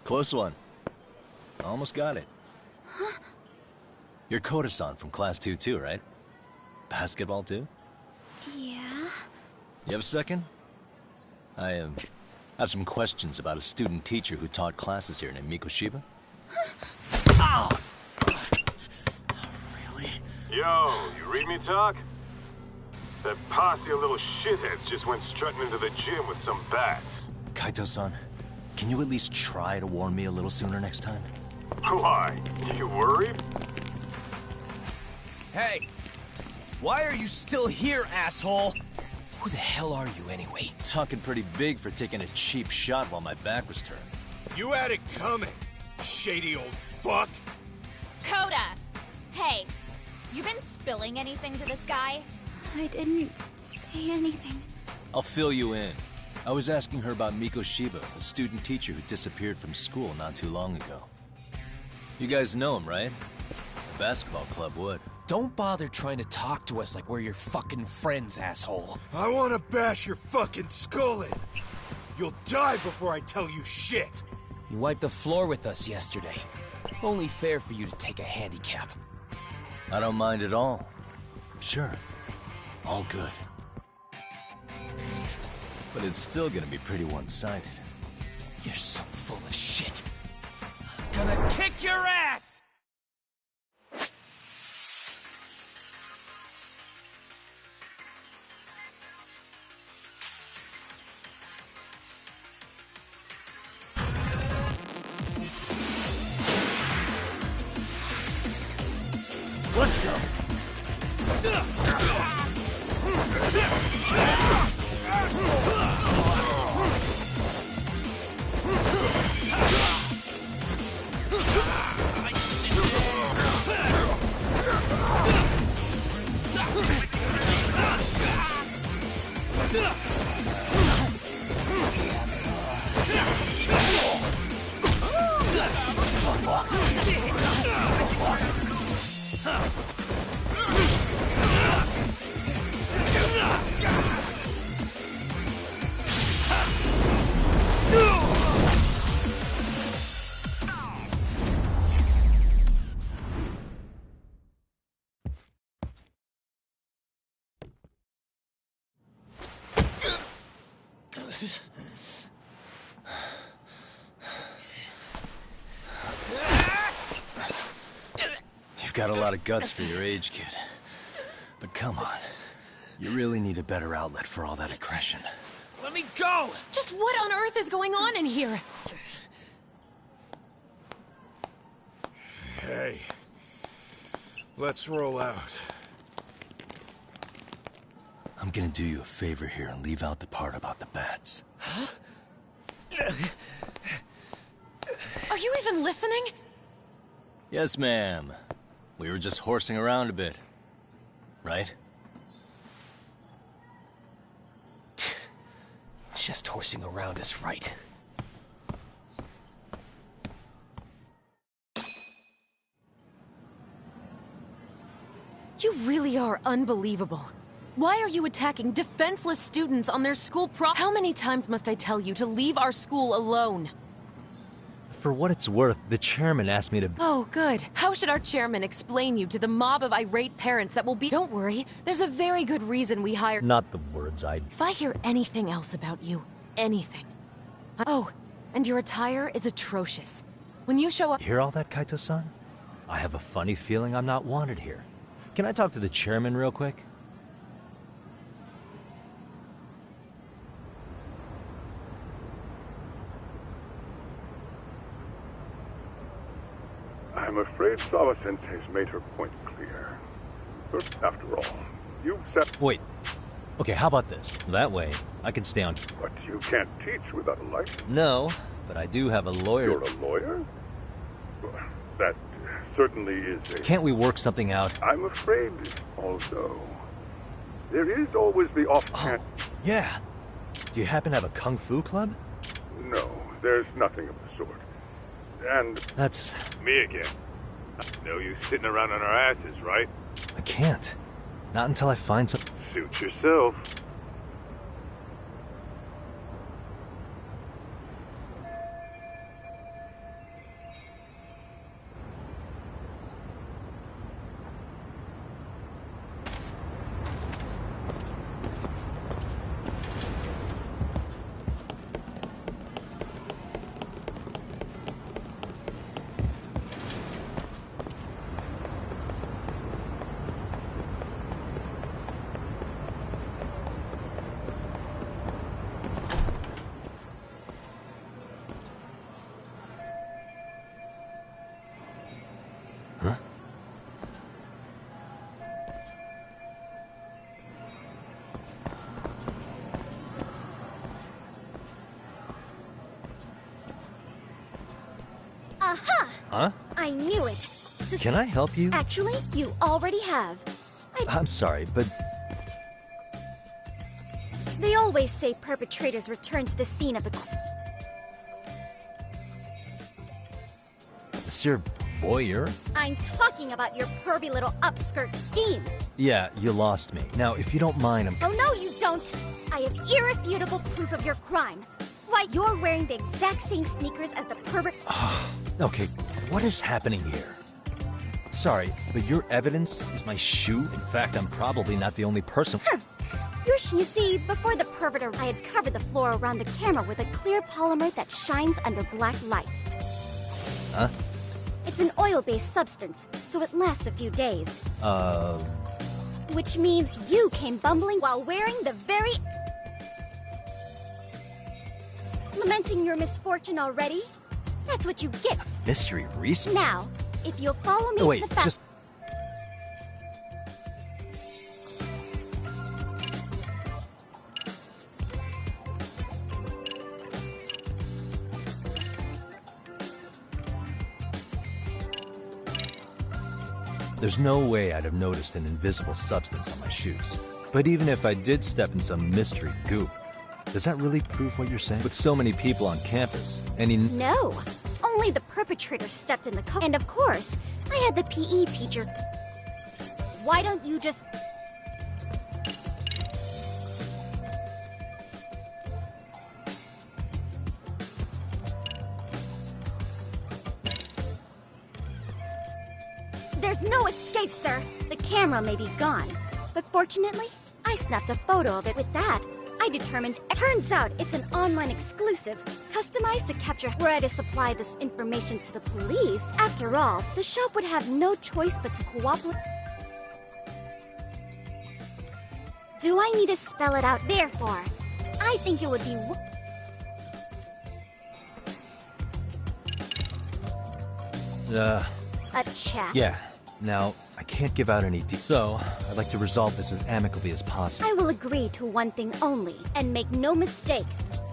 Close one. Almost got it. Huh? You're Koda-san from Class 2 too, right? Basketball too? Yeah? You have a second? I have some questions about a student teacher who taught classes here named Mikoshiba. Ow! Really? Yo, you read me talk? That posse of little shitheads just went strutting into the gym with some bats. Kaito-san, can you at least try to warn me a little sooner next time? Why? You worried? Hey! Why are you still here, asshole? Who the hell are you, anyway? Talking pretty big for taking a cheap shot while my back was turned. You had it coming, shady old fuck! Coda! Hey, you been spilling anything to this guy? I didn't say anything. I'll fill you in. I was asking her about Mikoshiba, a student teacher who disappeared from school not too long ago. You guys know him, right? The basketball club would. Don't bother trying to talk to us like we're your fucking friends, asshole. I wanna bash your fucking skull in. You'll die before I tell you shit. You wiped the floor with us yesterday. Only fair for you to take a handicap. I don't mind at all. Sure. All good. But it's still gonna be pretty one-sided. You're so full of shit. I'm gonna kick your ass! Let's go! You've got a lot of guts for your age, kid. But come on. You really need a better outlet for all that aggression. Let me go! Just what on earth is going on in here? Hey. Let's roll out. I'm gonna do you a favor here and leave out the part about the bats. Huh? Are you even listening? Yes, ma'am. We were just horsing around a bit. Right? Just horsing around is right. You really are unbelievable. Why are you attacking defenseless students on their school How many times must I tell you to leave our school alone? For what it's worth, the chairman asked me to... Oh, good. How should our chairman explain you to the mob of irate parents that will be... Don't worry, there's a very good reason we hired... Not the words I'd... If I hear anything else about you, anything... Oh, and your attire is atrocious. When you show up... Hear all that, Kaito-san? I have a funny feeling I'm not wanted here. Can I talk to the chairman real quick? I'm afraid Sawa-sensei's made her point clear. But after all, you've set... Wait. Okay, how about this? That way, I can stay on... But you can't teach without a license. No, but I do have a lawyer... You're a lawyer? That certainly is a... Can't we work something out? I'm afraid, although... There is always the off-chance... Oh, yeah. Do you happen to have a kung fu club? No, there's nothing of the sort. And... That's... Me again. No use sitting around on our asses, right? I can't. Not until I find some... Suit yourself. Aha! Huh? I knew it. Can I help you? Actually, you already have. I'm sorry, but... They always say perpetrators return to the scene of the... Monsieur Voyeur? I'm talking about your pervy little upskirt scheme. Yeah, you lost me. Now, if you don't mind, I'm... Oh, no, you don't! I have irrefutable proof of your crime. Why, you're wearing the exact same sneakers as the pervert... Okay, what is happening here? Sorry, but your evidence is my shoe? In fact, I'm probably not the only person... You see, before the pervert I had covered the floor around the camera with a clear polymer that shines under black light. Huh? It's an oil-based substance, so it lasts a few days. Which means you came bumbling while wearing the very... Lamenting your misfortune already? That's what you get. Mystery research? Now, if you'll follow me wait, to the back... just... There's no way I'd have noticed an invisible substance on my shoes. But even if I did step in some mystery goop, does that really prove what you're saying? With so many people on campus, any... No! Only the perpetrator stepped in the car. And of course, I had the PE teacher. Why don't you just... There's no escape, sir. The camera may be gone. But fortunately, I snapped a photo of it. With that, I determined... Turns out it's an online exclusive, customized to capture... Were I to supply this information to the police, after all, the shop would have no choice but to cooperate... Do I need to spell it out? Therefore, I think it would be... A chat. Yeah. Now, I can't give out any so I'd like to resolve this as amicably as possible. I will agree to one thing only, and make no mistake.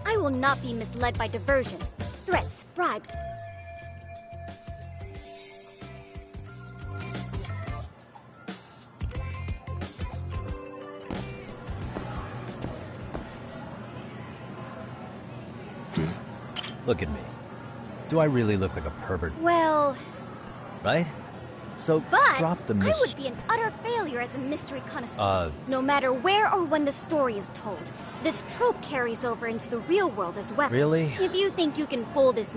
I will not be misled by diversion, threats, bribes. Look at me. Do I really look like a pervert? Well... Right? So, but drop the I would be an utter failure as a mystery connoisseur. No matter where or when the story is told, this trope carries over into the real world as well. Really? If you think you can fool this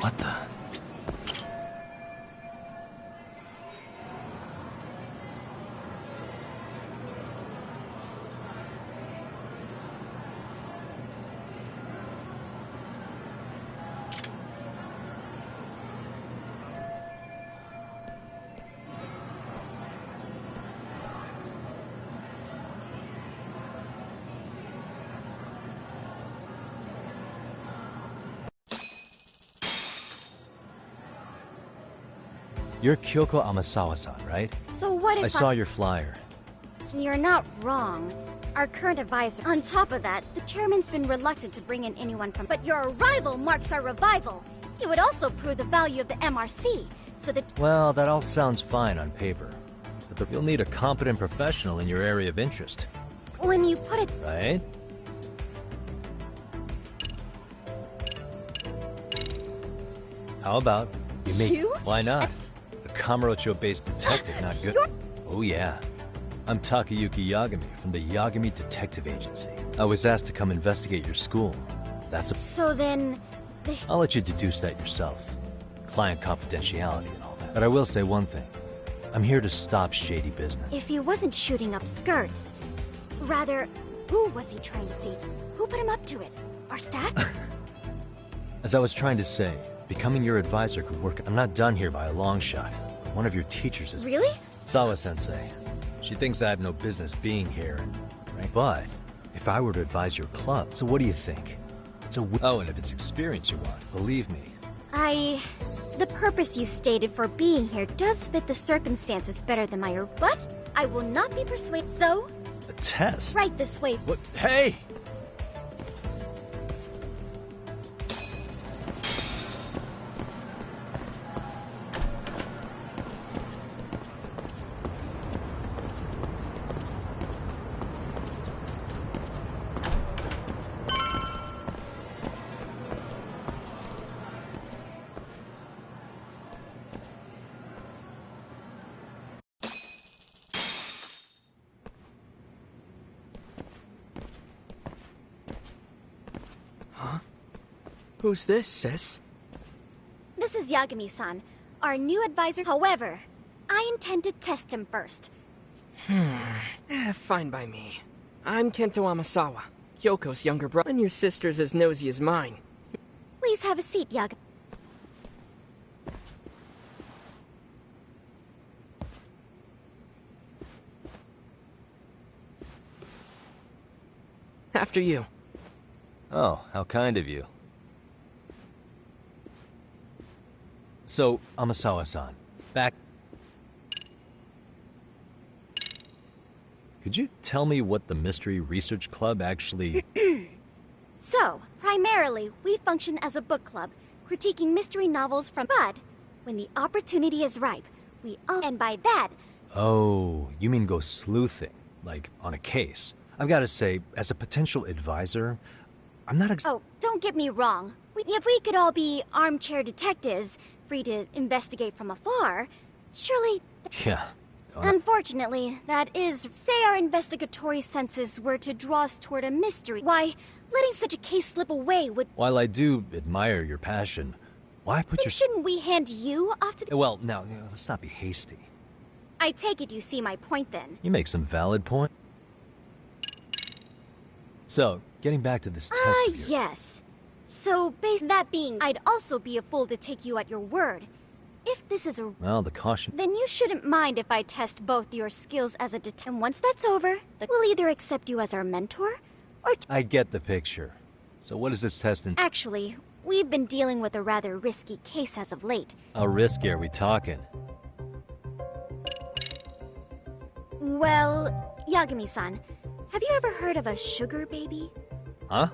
What the? You're Kyoko Amasawa-san, right? So what if I saw your flyer. You're not wrong. Our current advisor. On top of that, the chairman's been reluctant to bring in anyone from. But your arrival marks our revival. It would also prove the value of the MRC, so that. Well, that all sounds fine on paper. But you'll need a competent professional in your area of interest. When you put it. Right? How about you make. You? Why not? A Kamurocho-based detective, not good. Oh, yeah. I'm Takayuki Yagami from the Yagami Detective Agency. I was asked to come investigate your school. That's a... So then... I'll let you deduce that yourself. Client confidentiality and all that. But I will say one thing. I'm here to stop shady business. If he wasn't shooting up skirts... Rather, who was he trying to see? Who put him up to it? Our staff? As I was trying to say, becoming your advisor could work. I'm not done here by a long shot. One of your teachers is... Really? Sawa-sensei. She thinks I have no business being here, right? But if I were to advise your club, so what do you think? It's a... Oh, and if it's experience you want, believe me. The purpose you stated for being here does fit the circumstances better than my... But I will not be persuaded, so... A test? Right this way. What? Hey! Who's this, sis? This is Yagami-san, our new advisor. However, I intend to test him first. Fine by me. I'm Kento Amasawa, Kyoko's younger brother, and your sister's as nosy as mine. Please have a seat, Yagami. After you. Oh, how kind of you. So, Amasawa-san, back... Could you tell me what the Mystery Research Club actually... So, primarily, we function as a book club, critiquing mystery novels from... But, when the opportunity is ripe, we all... And by that... Oh, you mean go sleuthing, like on a case. I've got to say, as a potential advisor, I'm not Oh, don't get me wrong. If we could all be armchair detectives, free to investigate from afar, surely... Yeah. Unfortunately, that is... Say our investigatory senses were to draw us toward a mystery. Why, letting such a case slip away would... While I do admire your passion, why put then your... shouldn't we hand you off to the... Well, now, let's not be hasty. I take it you see my point then. You make some valid point. So, getting back to this test of yours. Yes. So, based that being, I'd also be a fool to take you at your word. If this is a... Well, the caution... Then you shouldn't mind if I test both your skills as a detective. And once that's over, we'll either accept you as our mentor, or... I get the picture. So what is this test in... Actually, we've been dealing with a rather risky case as of late. How risky are we talking? Well, Yagami-san, have you ever heard of a sugar baby? Huh?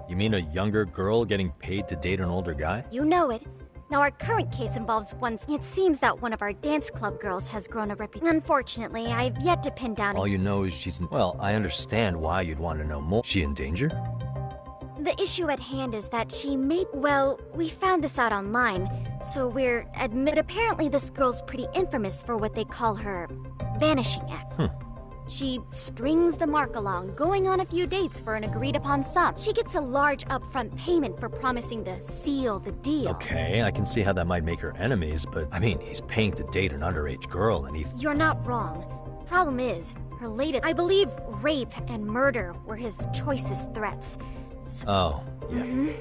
You mean a younger girl getting paid to date an older guy? You know it. Now, our current case involves one. It seems that one of our dance club girls has grown a reputation. Unfortunately, I've yet to pin down. All you know is she's in. Well, I understand why you'd want to know more. She in danger? The issue at hand is that she may. Well, we found this out online, so we're apparently this girl's pretty infamous for what they call her vanishing act. She strings the mark along, going on a few dates for an agreed-upon sum. She gets a large upfront payment for promising to seal the deal. Okay, I can see how that might make her enemies, but I mean, he's paying to date an underage girl and he's... You're not wrong. Problem is, her latest... I believe rape and murder were his choicest threats. So, oh, yeah.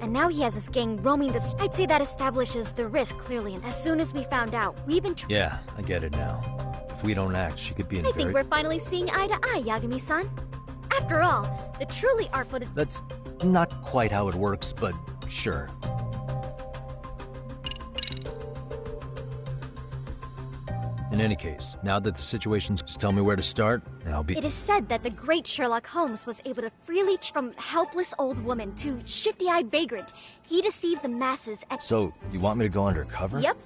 And now he has his gang roaming the... I'd say that establishes the risk clearly, and as soon as we found out, we've been... Yeah, I get it now. If we don't act, she could be in I think we're finally seeing eye to eye, Yagami-san. After all, the truly artful... That's not quite how it works, but sure. In any case, now that the situation's... Just tell me where to start, and I'll be... It is said that the great Sherlock Holmes was able to freely... From helpless old woman to shifty-eyed vagrant, he deceived the masses and... So, you want me to go undercover? Yep.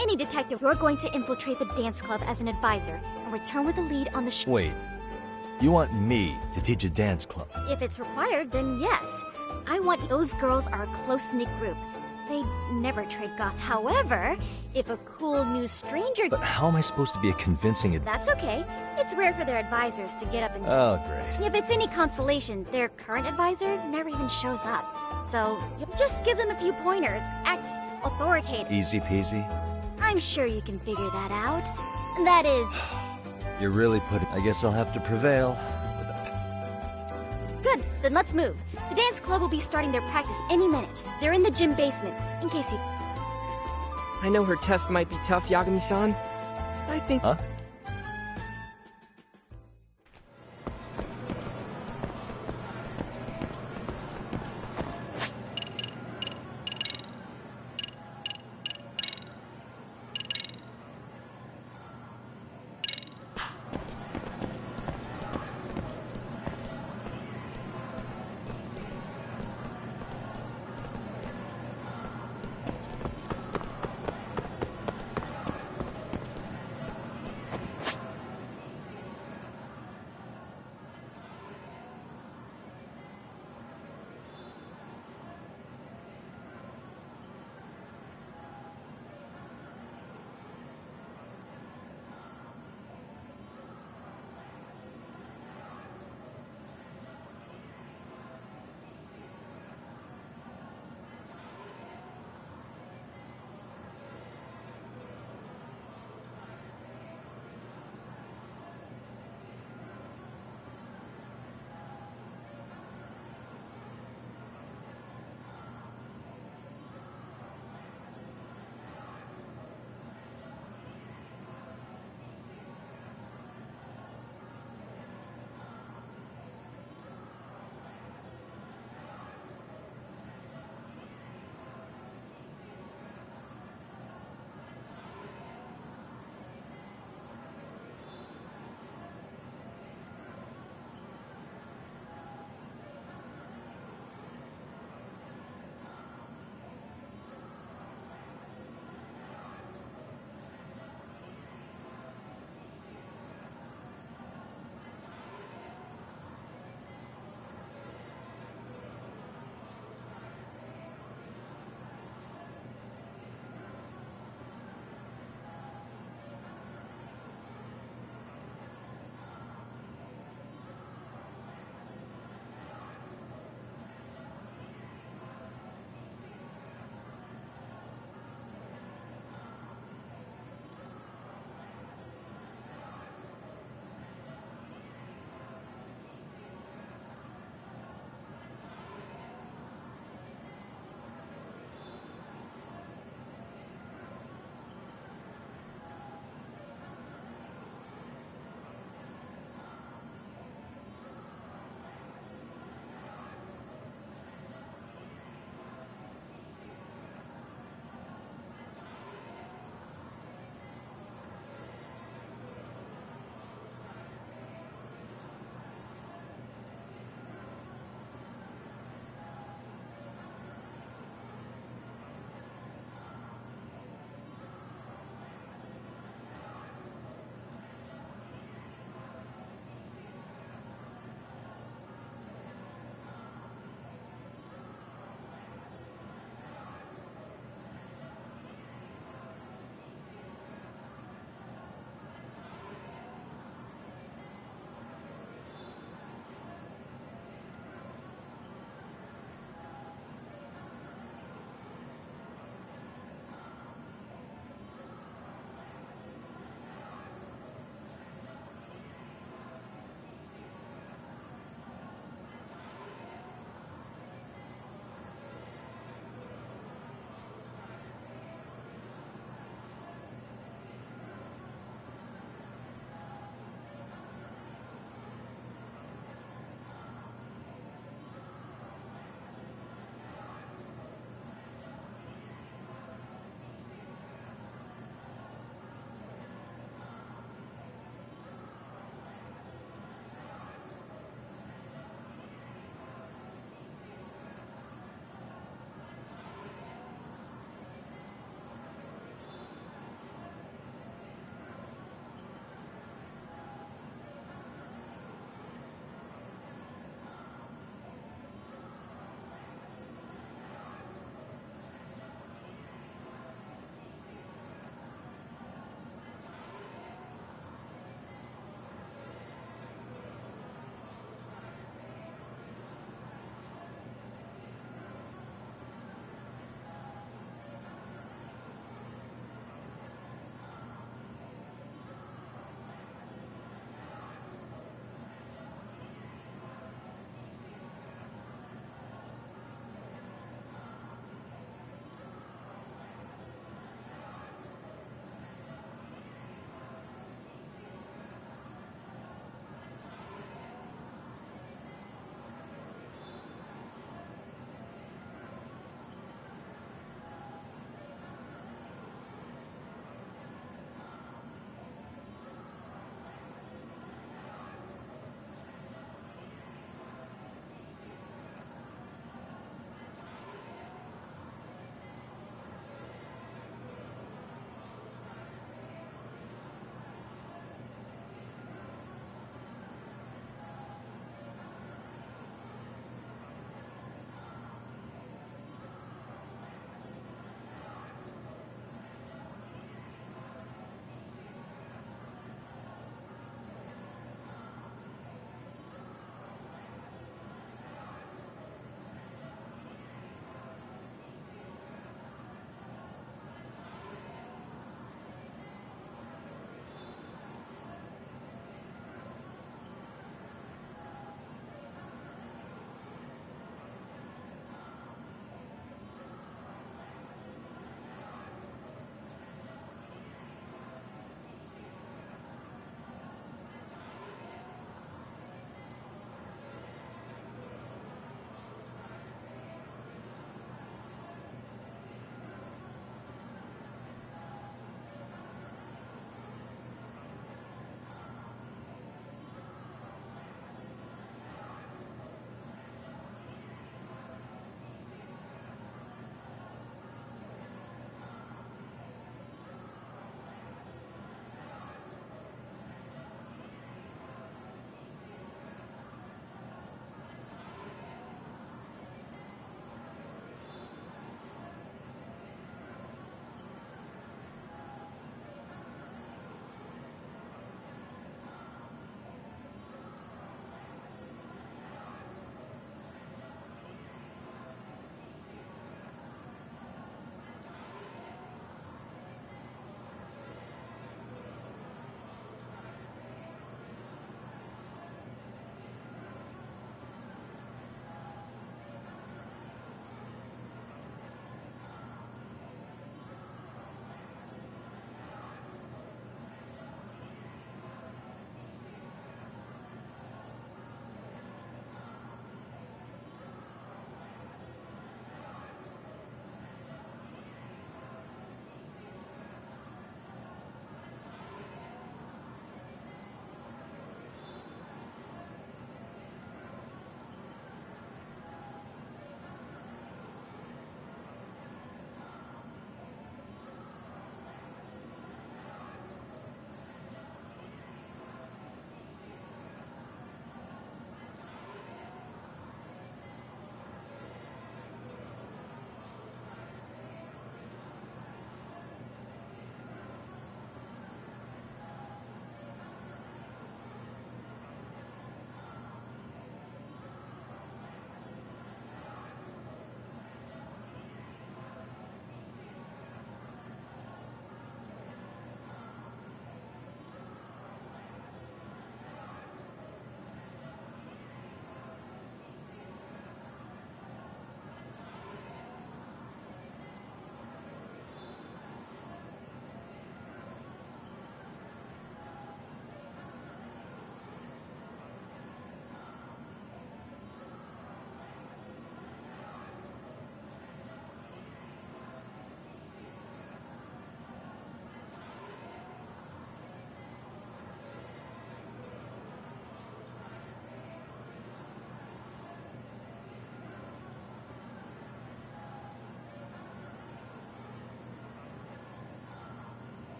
Any detective, you're going to infiltrate the dance club as an advisor and return with a lead on the Wait. You want me to teach a dance club? If it's required, then yes. I want... Those girls are a close-knit group. They never trade goth. However, if a cool new stranger... But how am I supposed to be a convincing... That's okay. It's rare for their advisors to get up and... Oh, great. If it's any consolation, their current advisor never even shows up. So, you just give them a few pointers. Act authoritative. Easy peasy? I'm sure you can figure that out. That is... You're really putting... I guess I'll have to prevail. Good, then let's move. The dance club will be starting their practice any minute. They're in the gym basement, in case you... I know her test might be tough, Yagami-san. I think... Huh?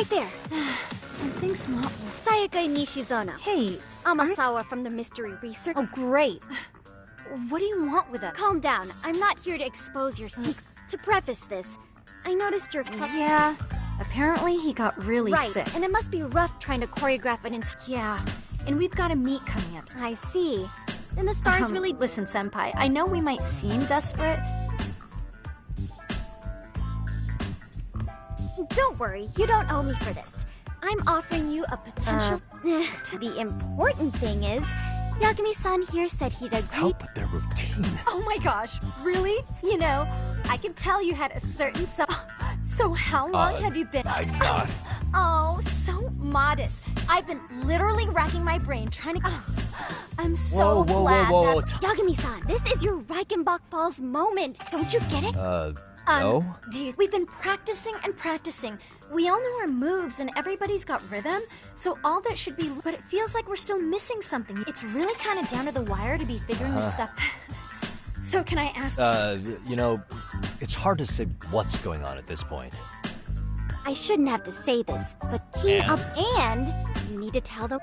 right there. Something's not... Sayaka Nishizono. Hey, Amasawa from the Mystery Research. Oh, great. What do you want with us? Calm down. I'm not here to expose your secret. To preface this, I noticed your Yeah, apparently he got really sick. Right, and it must be rough trying to choreograph an Yeah, and we've got a meet coming up. I see. Then the stars really... Listen, Senpai, I know we might seem desperate. Don't worry, you don't owe me for this. I'm offering you a potential... The important thing is, Yagami-san here said he'd agree... Help with their routine. Oh my gosh, really? You know, I could tell you had a certain... So how long have you been... I'm not. Oh, so modest. I've been literally racking my brain trying to... I'm so glad whoa. Yagami-san, this is your Reichenbach Falls moment. Don't you get it? No? Dude, we've been practicing and practicing. We all know our moves and everybody's got rhythm, so all that should be... But it feels like we're still missing something. It's really kind of down to the wire to be figuring this stuff... So can I ask... you know, it's hard to say what's going on at this point. I shouldn't have to say this, but keep up and you need to tell the...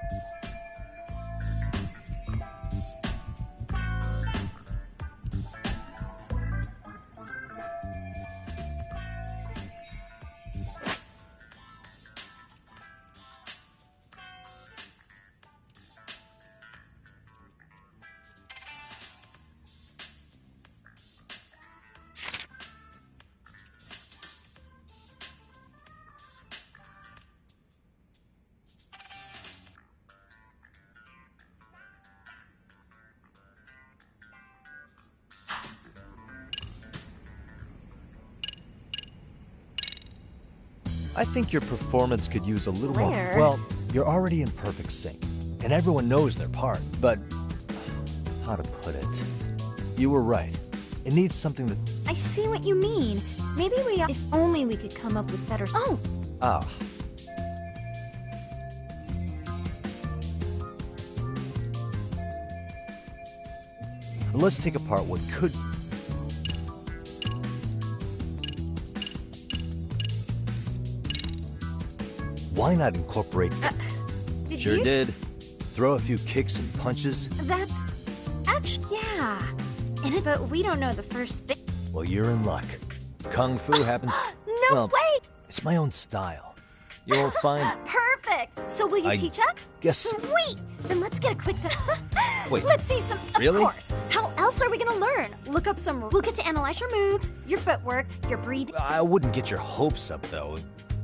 I think your performance could use a little more... Well, you're already in perfect sync, and everyone knows their part, but... How to put it? You were right. It needs something that... I see what you mean. Maybe we... If only we could come up with better... Oh! Ah. Let's take apart what could... Why not incorporate... Did Sure you? did. Throw a few kicks and punches. That's... Actually, yeah. But we don't know the first thing. Well, you're in luck. Kung Fu happens... No way! It's my own style. You'll find... Perfect! So will you teach us? Yes. Sweet! Then let's get a quick... Wait. Let's see some... Really? Of course. How else are we gonna learn? Look up some... We'll get to analyze your moves, your footwork, your breathing... I wouldn't get your hopes up, though.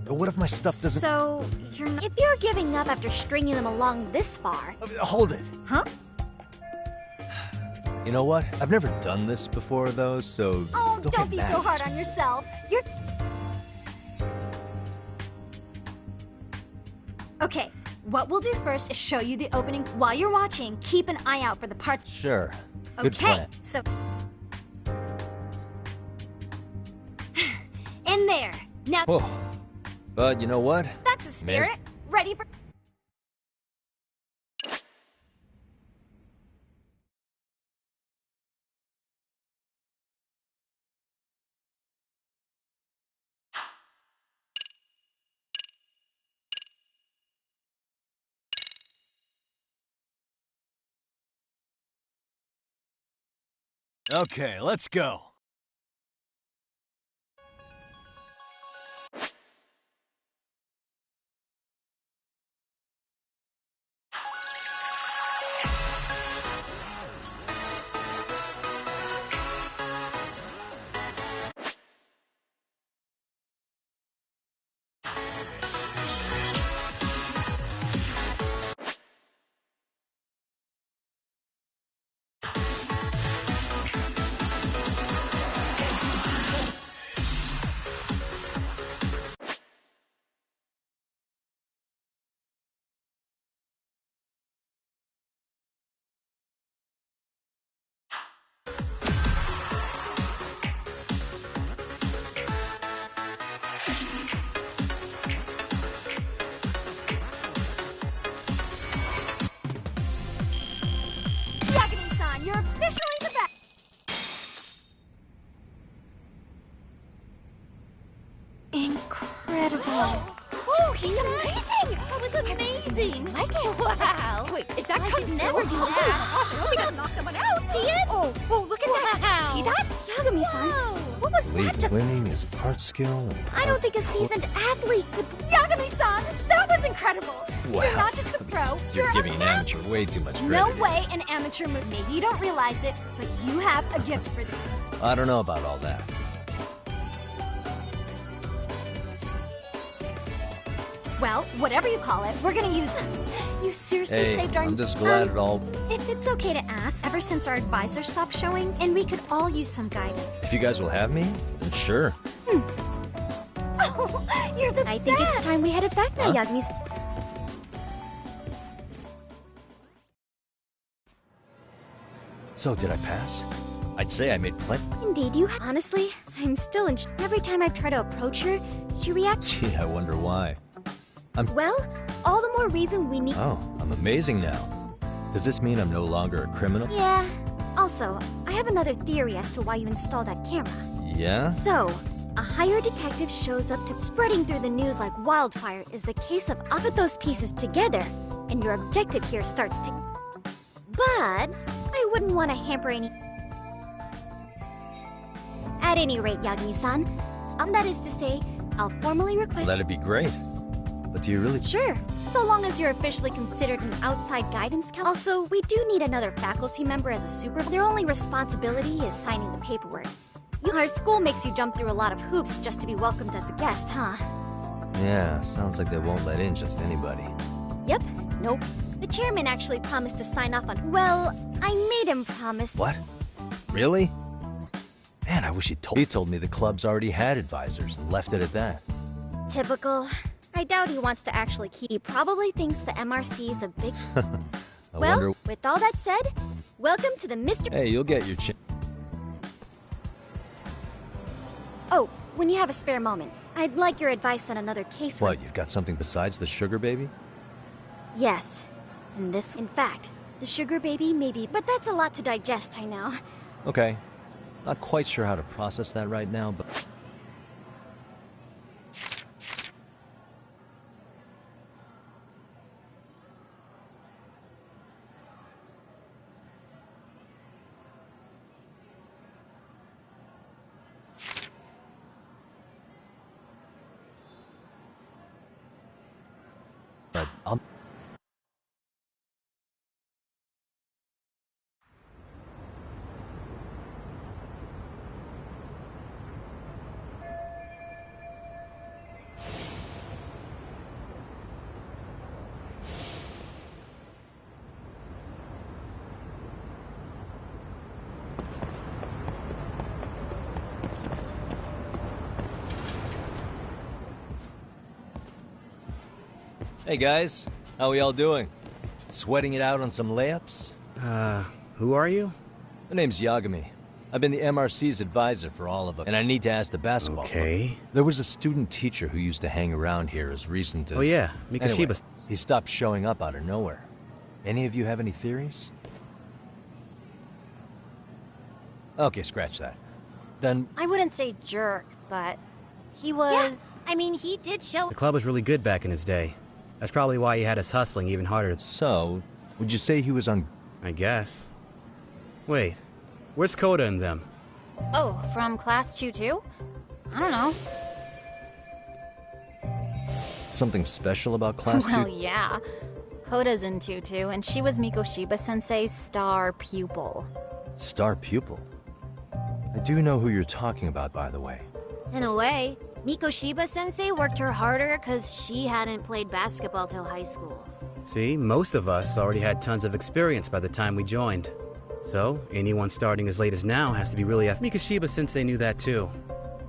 What if my stuff doesn't... So, you're not... If you're giving up after stringing them along this far... Hold it. Huh? You know what? I've never done this before, though, so... Oh, don't be get so mad. hard on yourself. You're... Okay, what we'll do first is show you the opening. While you're watching, keep an eye out for the parts... Sure. Good Okay, plan. so... In there. Now... Whoa. But you know what? That's a spirit. Ready for... Okay, let's go. Wow. Wait, is that I could never do that. Gosh, I hope he doesn't knock someone out. See it? Oh, look at that. Did you see that? Yagami-san, what was that just... Winning is part skill and I don't think a seasoned athlete could... Yagami-san, that was incredible. Wow. You're not just a pro. You're giving an amateur way too much credit. No way an amateur move. Maybe you don't realize it, but you have a gift for this. I don't know about all that. Well, whatever you call it, we're gonna use it. You seriously saved our... I'm just glad it all... If it's okay to ask, ever since our advisor stopped showing, and we could all use some guidance. If you guys will have me, then sure. Oh, you're the I think it's time we headed back now, Yagami's. So, did I pass? I'd say I made plenty. Indeed, you... Honestly, I'm still in... Every time I try to approach her, she reacts... Gee, I wonder why. Well, all the more reason we need... Oh, I'm amazing now. Does this mean I'm no longer a criminal? Yeah. Also, I have another theory as to why you installed that camera. Yeah? So, a hired detective shows up to... Spreading through the news like wildfire is the case of... Put those pieces together, and your objective here starts to... But, I wouldn't want to hamper any... At any rate, Yagami-san, that is to say, I'll formally request... That'd be great. But do you really... Sure, so long as you're officially considered an outside guidance counselor. Also, we do need another faculty member as a supervisor. Their only responsibility is signing the paperwork. Our school makes you jump through a lot of hoops just to be welcomed as a guest, huh? Yeah, sounds like they won't let in just anybody. Yep, nope. The chairman actually promised to sign off on... Well, I made him promise... What? Really? Man, I wish he told me the club's already had advisors and left it at that. Typical. I doubt he wants to actually keep... He probably thinks the MRC is a big... Well, with all that said, welcome to the Mr... Hey, you'll get your chance. Oh, when you have a spare moment, I'd like your advice on another case... What, you've got something besides the sugar baby? Yes. And this... In fact, the sugar baby may be... But that's a lot to digest, I know. Okay. Not quite sure how to process that right now, but... Hey guys, how we all doing? Sweating it out on some layups? Who are you? My name's Yagami. I've been the MRC's advisor for all of us, and I need to ask the basketball club. There was a student teacher who used to hang around here as recent as... Oh yeah, Mikoshiba. Anyway, he stopped showing up out of nowhere. Any of you have any theories? Okay, scratch that. Then... I wouldn't say jerk, but he was... Yeah. I mean, he did show... The club was really good back in his day. That's probably why he had us hustling even harder. So, would you say he was on... I guess. Wait, where's Coda and them? Oh, from class 2 too? I don't know. Something special about class 2? Well, yeah. Coda's in 2 too, and she was Mikoshiba-sensei's star pupil. Star pupil? I do know who you're talking about, by the way. In a way, Mikoshiba-sensei worked her harder because she hadn't played basketball till high school. See, most of us already had tons of experience by the time we joined. So, anyone starting as late as now has to be really Mikoshiba-sensei knew that too.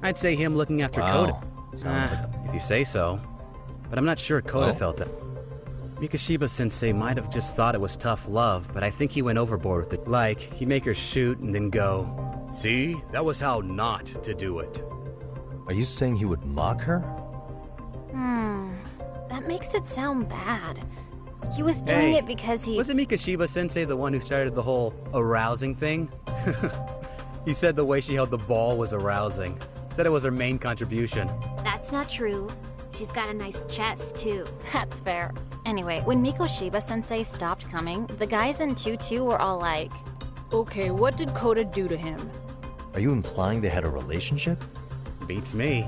I'd say him looking after Coda. Sounds like... If you say so. But I'm not sure Coda felt that. Mikoshiba-sensei might have just thought it was tough love, but I think he went overboard with it. Like, he'd make her shoot and then go, "See? That was how not to do it." Are you saying he would mock her? That makes it sound bad. He was doing it because he... Wasn't Mikoshiba-sensei the one who started the whole arousing thing? He said the way she held the ball was arousing. Said it was her main contribution. That's not true. She's got a nice chest, too. That's fair. Anyway, when Mikoshiba-sensei stopped coming, the guys in 2-2 were all like... Okay, what did Coda do to him? Are you implying they had a relationship? Beats me.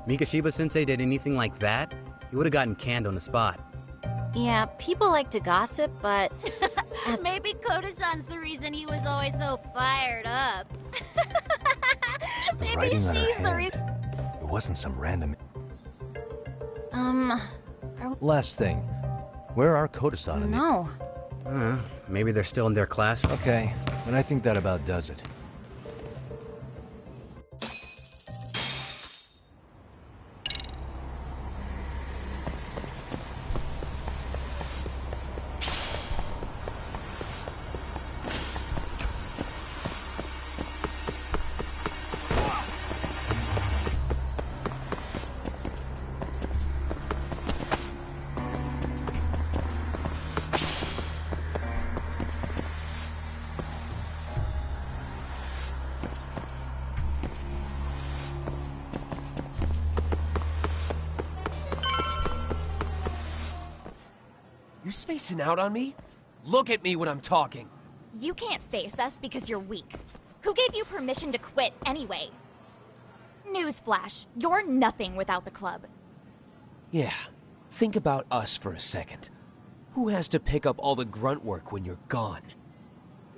Mikoshiba-sensei did anything like that, he would have gotten canned on the spot. Yeah, people like to gossip, but... Maybe Koda-san's the reason he was always so fired up. Maybe she's the reason... It wasn't some random... Last thing. Where are Koda-san and No. Maybe they're still in their class. Okay, and I think that about does it. You spacing out on me? Look at me when I'm talking. You can't face us because you're weak. Who gave you permission to quit anyway? Newsflash, you're nothing without the club. Yeah, think about us for a second. Who has to pick up all the grunt work when you're gone?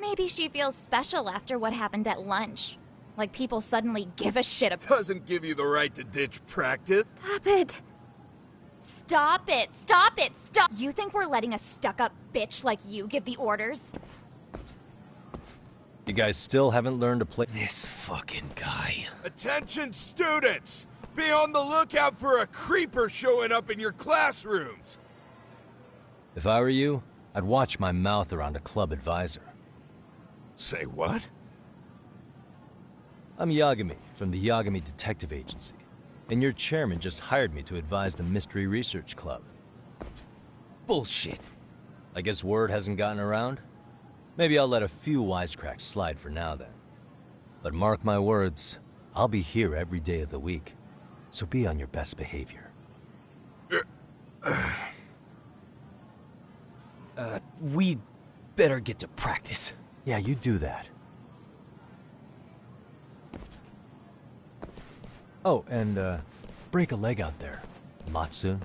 Maybe she feels special after what happened at lunch. Like people suddenly give a shit about... Doesn't give you the right to ditch practice. Stop it! Stop it! Stop it! Stop! You think we're letting a stuck-up bitch like you give the orders? You guys still haven't learned to play... This fucking guy. Attention students! Be on the lookout for a creeper showing up in your classrooms! If I were you, I'd watch my mouth around a club advisor. Say what? I'm Yagami, from the Yagami Detective Agency. And your chairman just hired me to advise the Mystery Research Club. Bullshit. I guess word hasn't gotten around? Maybe I'll let a few wisecracks slide for now then. But mark my words, I'll be here every day of the week. So be on your best behavior. We better get to practice. Yeah, you do that. Oh, and, break a leg out there, Matsun.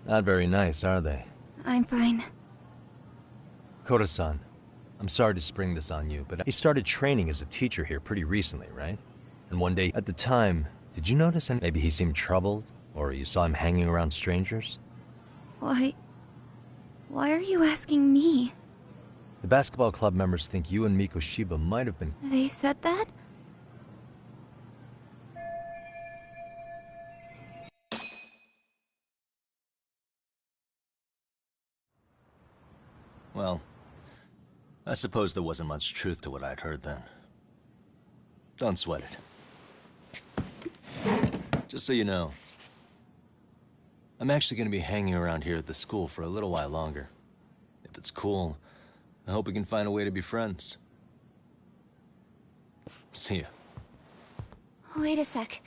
Not very nice, are they? I'm fine. Koda-san, I'm sorry to spring this on you, but he started training as a teacher here pretty recently, right? And one day, at the time, did you notice maybe he seemed troubled? Or you saw him hanging around strangers? Why are you asking me? The basketball club members think you and Mikoshiba might have been... They said that? Well, I suppose there wasn't much truth to what I'd heard then. Don't sweat it. Just so you know, I'm actually going to be hanging around here at the school for a little while longer. If it's cool, I hope we can find a way to be friends. See ya. Wait a sec.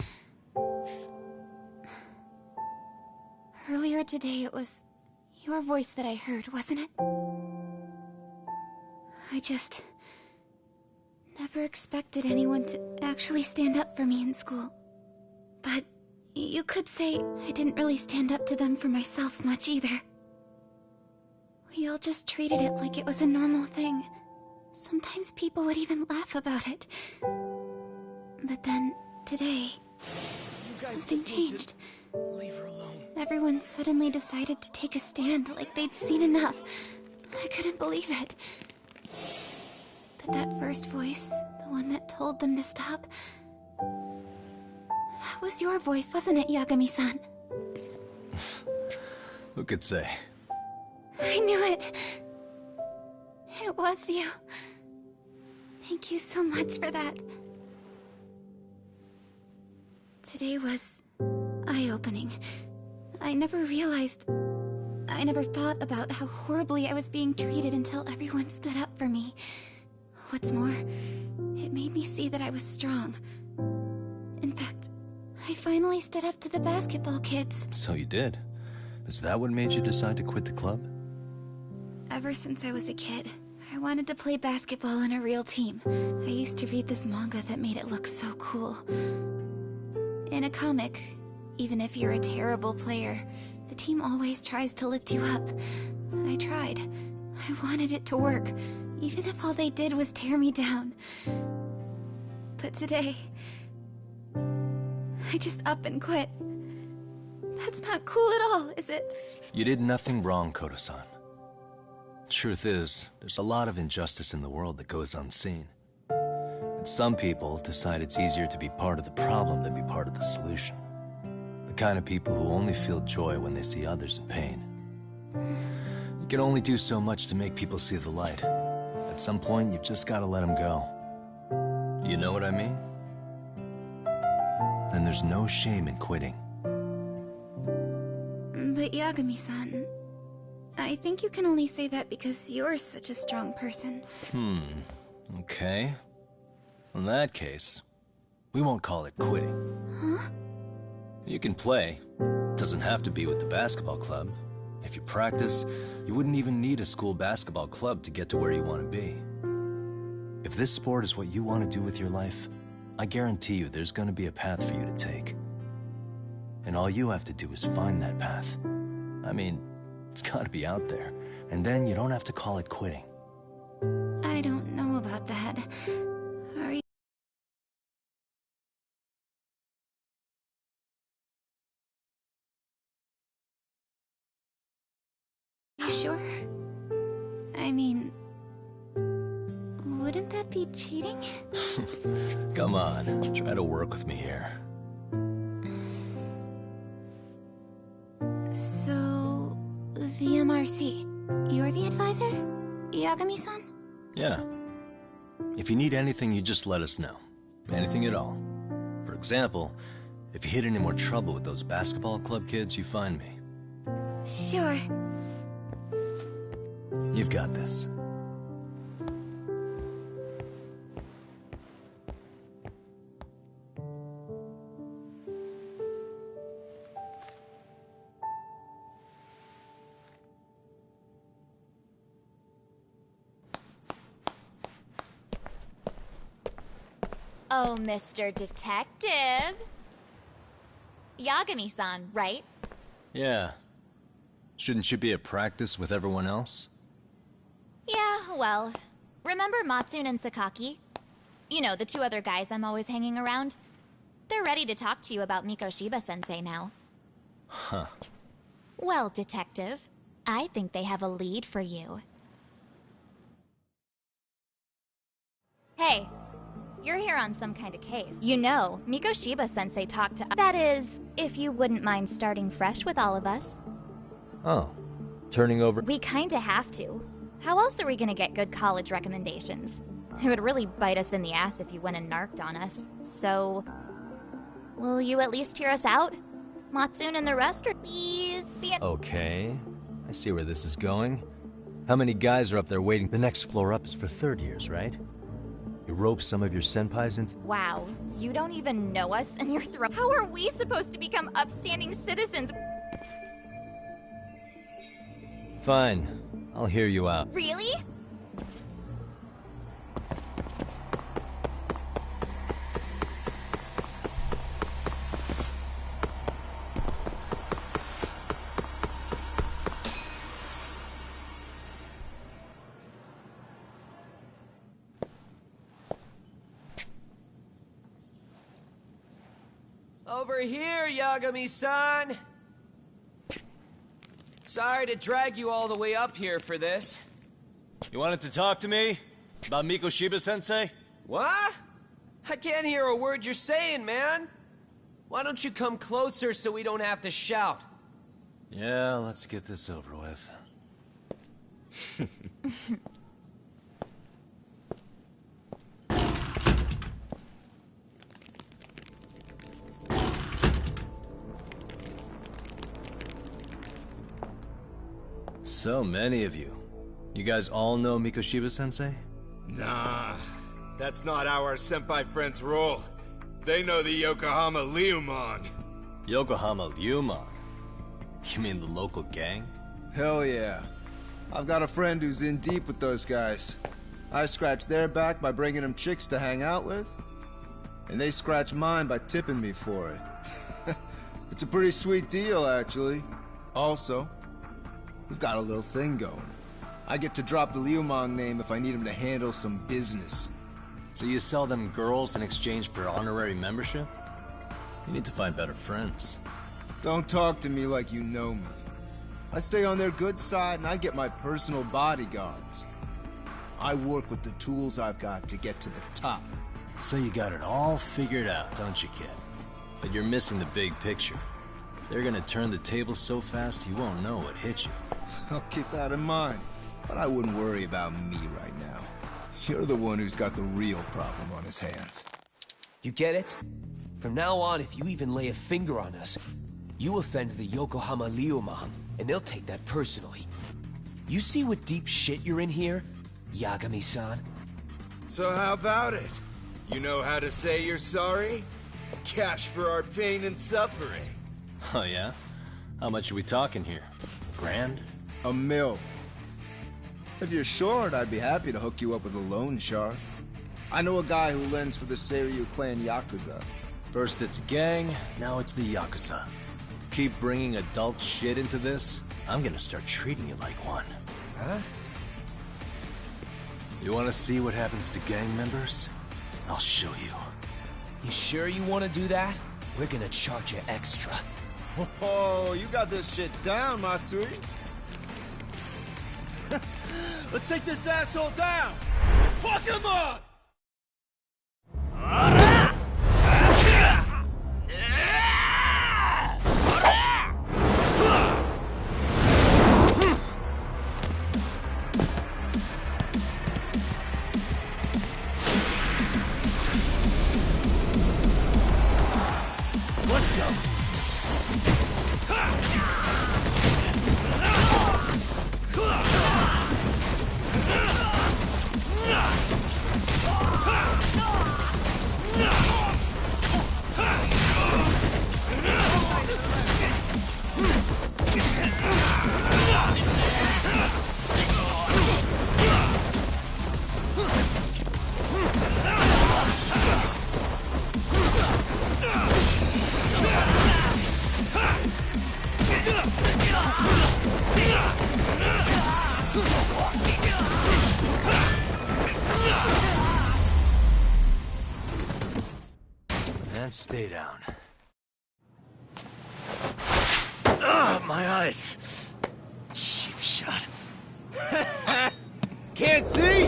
Earlier today, it was your voice that I heard, wasn't it? I just never expected anyone to actually stand up for me in school. But you could say I didn't really stand up to them for myself much either. We all just treated it like it was a normal thing. Sometimes people would even laugh about it. But then, today, something changed. Leave her alone. Everyone suddenly decided to take a stand like they'd seen enough. I couldn't believe it. But that first voice, the one that told them to stop, that was your voice, wasn't it, Yagami-san? Who could say? I knew it. It was you. Thank you so much for that. Today was eye-opening. I never thought about how horribly I was being treated until everyone stood up for me. What's more, it made me see that I was strong. In fact, I finally stood up to the basketball kids. So you did. Is that what made you decide to quit the club? Ever since I was a kid, I wanted to play basketball on a real team. I used to read this manga that made it look so cool. In a comic, even if you're a terrible player, the team always tries to lift you up. I tried. I wanted it to work, even if all they did was tear me down. But today, I just up and quit. That's not cool at all, is it? You did nothing wrong, Koto-san. Truth is, there's a lot of injustice in the world that goes unseen. And some people decide it's easier to be part of the problem than be part of the solution. The kind of people who only feel joy when they see others in pain. You can only do so much to make people see the light. At some point, you've just got to let them go. You know what I mean? Then there's no shame in quitting. But Yagami-san, I think you can only say that because you're such a strong person. Okay. In that case, we won't call it quitting. Huh? You can play. Doesn't have to be with the basketball club. If you practice, you wouldn't even need a school basketball club to get to where you want to be. If this sport is what you want to do with your life, I guarantee you there's going to be a path for you to take. And all you have to do is find that path. I mean, it's got to be out there. And then you don't have to call it quitting. I don't know about that. Are you sure? I mean, wouldn't that be cheating? Come on, try to work with me here. So, the MRC, you're the advisor? Yagami-san? Yeah. If you need anything, you just let us know. Anything at all. For example, if you hit any more trouble with those basketball club kids, you find me. Sure. You've got this. Oh, Mr. Detective. Yagami-san, right? Yeah. Shouldn't you be at practice with everyone else? Yeah, well, remember Matsune and Sakaki? You know, the two other guys I'm always hanging around? They're ready to talk to you about Mikoshiba-sensei now. Huh. Well, Detective, I think they have a lead for you. Hey, you're here on some kind of case. You know, Mikoshiba-sensei talked to us. That is, if you wouldn't mind starting fresh with all of us. Oh. Turning over... We kinda have to. How else are we gonna get good college recommendations? It would really bite us in the ass if you went and narked on us, so... Will you at least hear us out? Matsune and the rest, or please be... Okay. I see where this is going. How many guys are up there waiting? The next floor up is for third years, right? You rope some of your senpais into... Wow, you don't even know us and you're How are we supposed to become upstanding citizens? Fine. I'll hear you out. Really? Over here, Yagami-san! Sorry to drag you all the way up here for this. You wanted to talk to me? About Mikoshiba-sensei? What? I can't hear a word you're saying, man. Why don't you come closer so we don't have to shout? Yeah, let's get this over with. So many of you. You guys all know Mikoshiba-sensei? Nah, that's not how our senpai friends roll. They know the Yokohama Leomon. Yokohama Leomon? You mean the local gang? Hell yeah. I've got a friend who's in deep with those guys. I scratch their back by bringing them chicks to hang out with, and they scratch mine by tipping me for it. It's a pretty sweet deal, actually. Also, we've got a little thing going. I get to drop the Leomon name if I need him to handle some business. So you sell them girls in exchange for honorary membership? You need to find better friends. Don't talk to me like you know me. I stay on their good side and I get my personal bodyguards. I work with the tools I've got to get to the top. So you got it all figured out, don't you, kid? But you're missing the big picture. They're gonna turn the tables so fast you won't know what hit you. I'll keep that in mind. But I wouldn't worry about me right now. You're the one who's got the real problem on his hands. You get it? From now on, if you even lay a finger on us, you offend the Yokohama Leomon, and they'll take that personally. You see what deep shit you're in here, Yagami-san? So how about it? You know how to say you're sorry? Cash for our pain and suffering. Oh yeah? How much are we talking here? $1,000? $1 million. If you're short, I'd be happy to hook you up with a loan shark. I know a guy who lends for the Seiryu clan Yakuza. First it's a gang, now it's the Yakuza. Keep bringing adult shit into this, I'm gonna start treating you like one. Huh? You wanna see what happens to gang members? I'll show you. You sure you want to do that? We're gonna charge you extra. Oh, you got this shit down, Matsui. Let's take this asshole down! Fuck him up! Let's go! And stay down. Ugh, my eyes! Cheap shot. Can't see?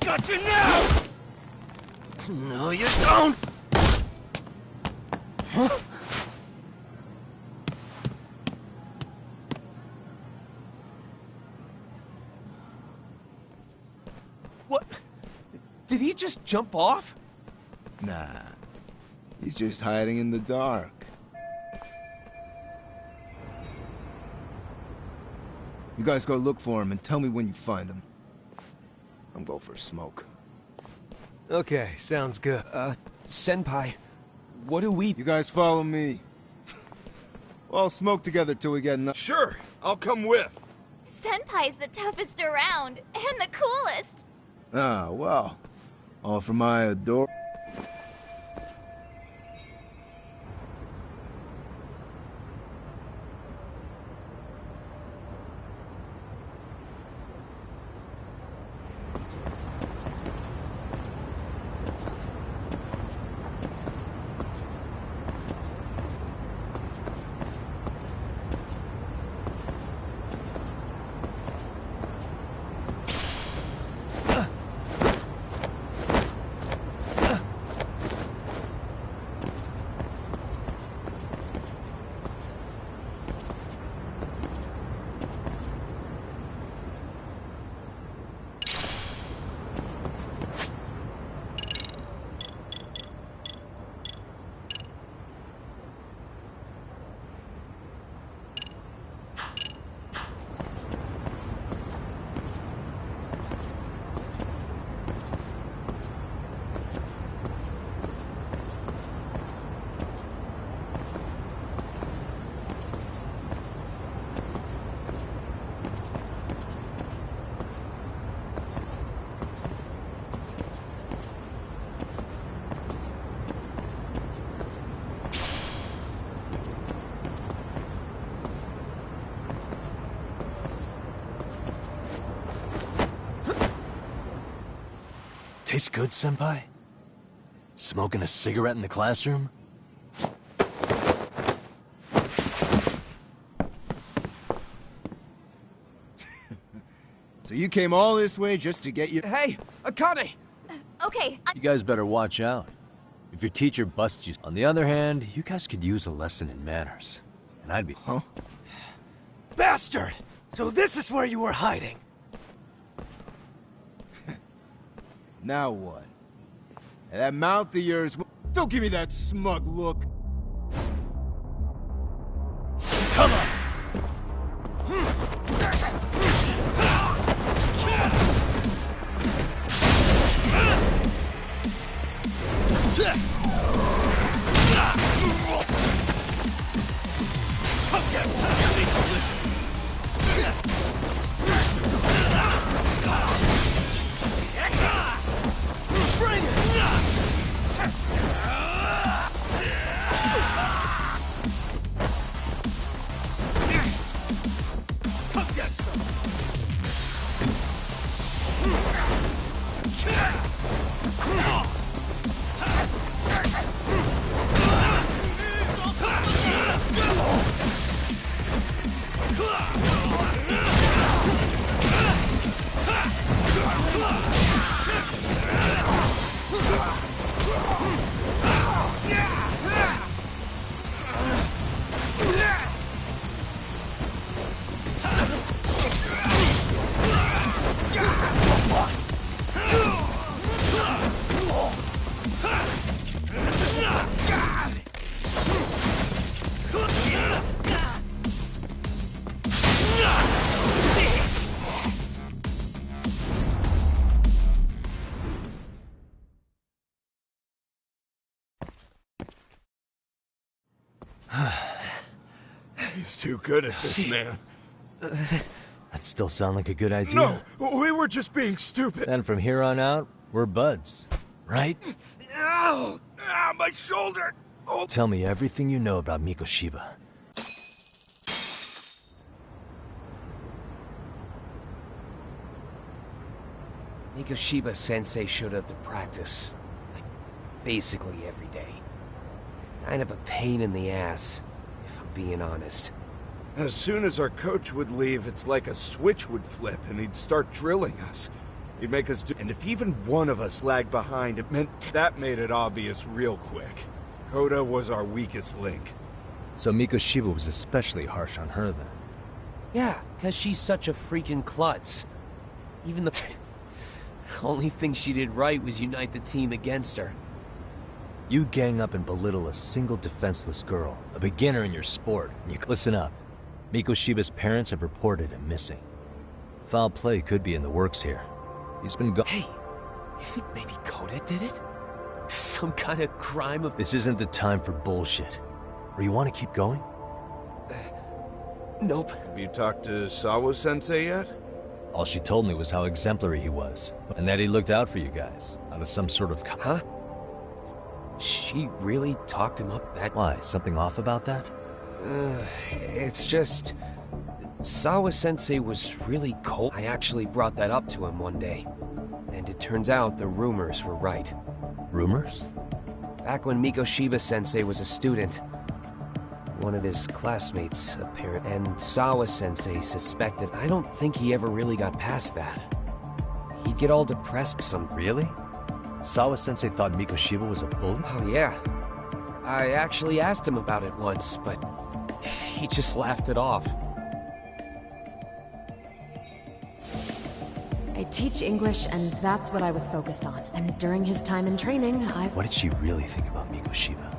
Got you now! No, you don't! Huh? What? Did he just jump off? Nah. He's just hiding in the dark. You guys go look for him and tell me when you find him. I'm going for a smoke. Okay, sounds good. Senpai, what do we... You guys follow me. We'll all smoke together till we get enough. Sure, I'll come with. Senpai's the toughest around, and the coolest. Ah, well. All for my adore... Tastes good, Senpai? Smoking a cigarette in the classroom? So you came all this way just to get your— Hey, Akane! Okay, You guys better watch out. If your teacher busts you. On the other hand, you guys could use a lesson in manners. And I'd be— Huh? Bastard! So this is where you were hiding. Now what? And that mouth of yours— Don't give me that smug look. Come on! He's too good at this, man. That still sound like a good idea? No, we were just being stupid. Then from here on out, we're buds, right? Ow! Ow, my shoulder! Oh. Tell me everything you know about Mikoshiba. Mikoshiba Sensei showed up to practice, like, basically every day. Kind of a pain in the ass, if I'm being honest. As soon as our coach would leave, it's like a switch would flip and he'd start drilling us. He'd make us do— And if even one of us lagged behind, it meant— That made it obvious real quick. Koda was our weakest link. So Mikoshiba was especially harsh on her then? Yeah, because she's such a freaking klutz. Even the only thing she did right was unite the team against her. You gang up and belittle a single defenseless girl, a beginner in your sport, and you— Listen up. Mikoshiba's parents have reported him missing. Foul play could be in the works here. He's been gone— Hey, you think maybe Koda did it? Some kind of crime of— This isn't the time for bullshit. Or you want to keep going? Nope. Have you talked to Sawa-sensei yet? All she told me was how exemplary he was, and that he looked out for you guys, out of some sort of— Huh? She really talked him up that— Why, something off about that? It's just— Sawa-sensei was really cold. I actually brought that up to him one day. And it turns out the rumors were right. Rumors? Back when Mikoshiba-sensei was a student, one of his classmates, apparently, and Sawa-sensei suspected— I don't think he ever really got past that. He'd get all depressed some— Really? Sawa-sensei thought Mikoshiba was a bully? Oh yeah. I actually asked him about it once, but he just laughed it off. I teach English, and that's what I was focused on. And during his time in training, What did she really think about Mikoshiba?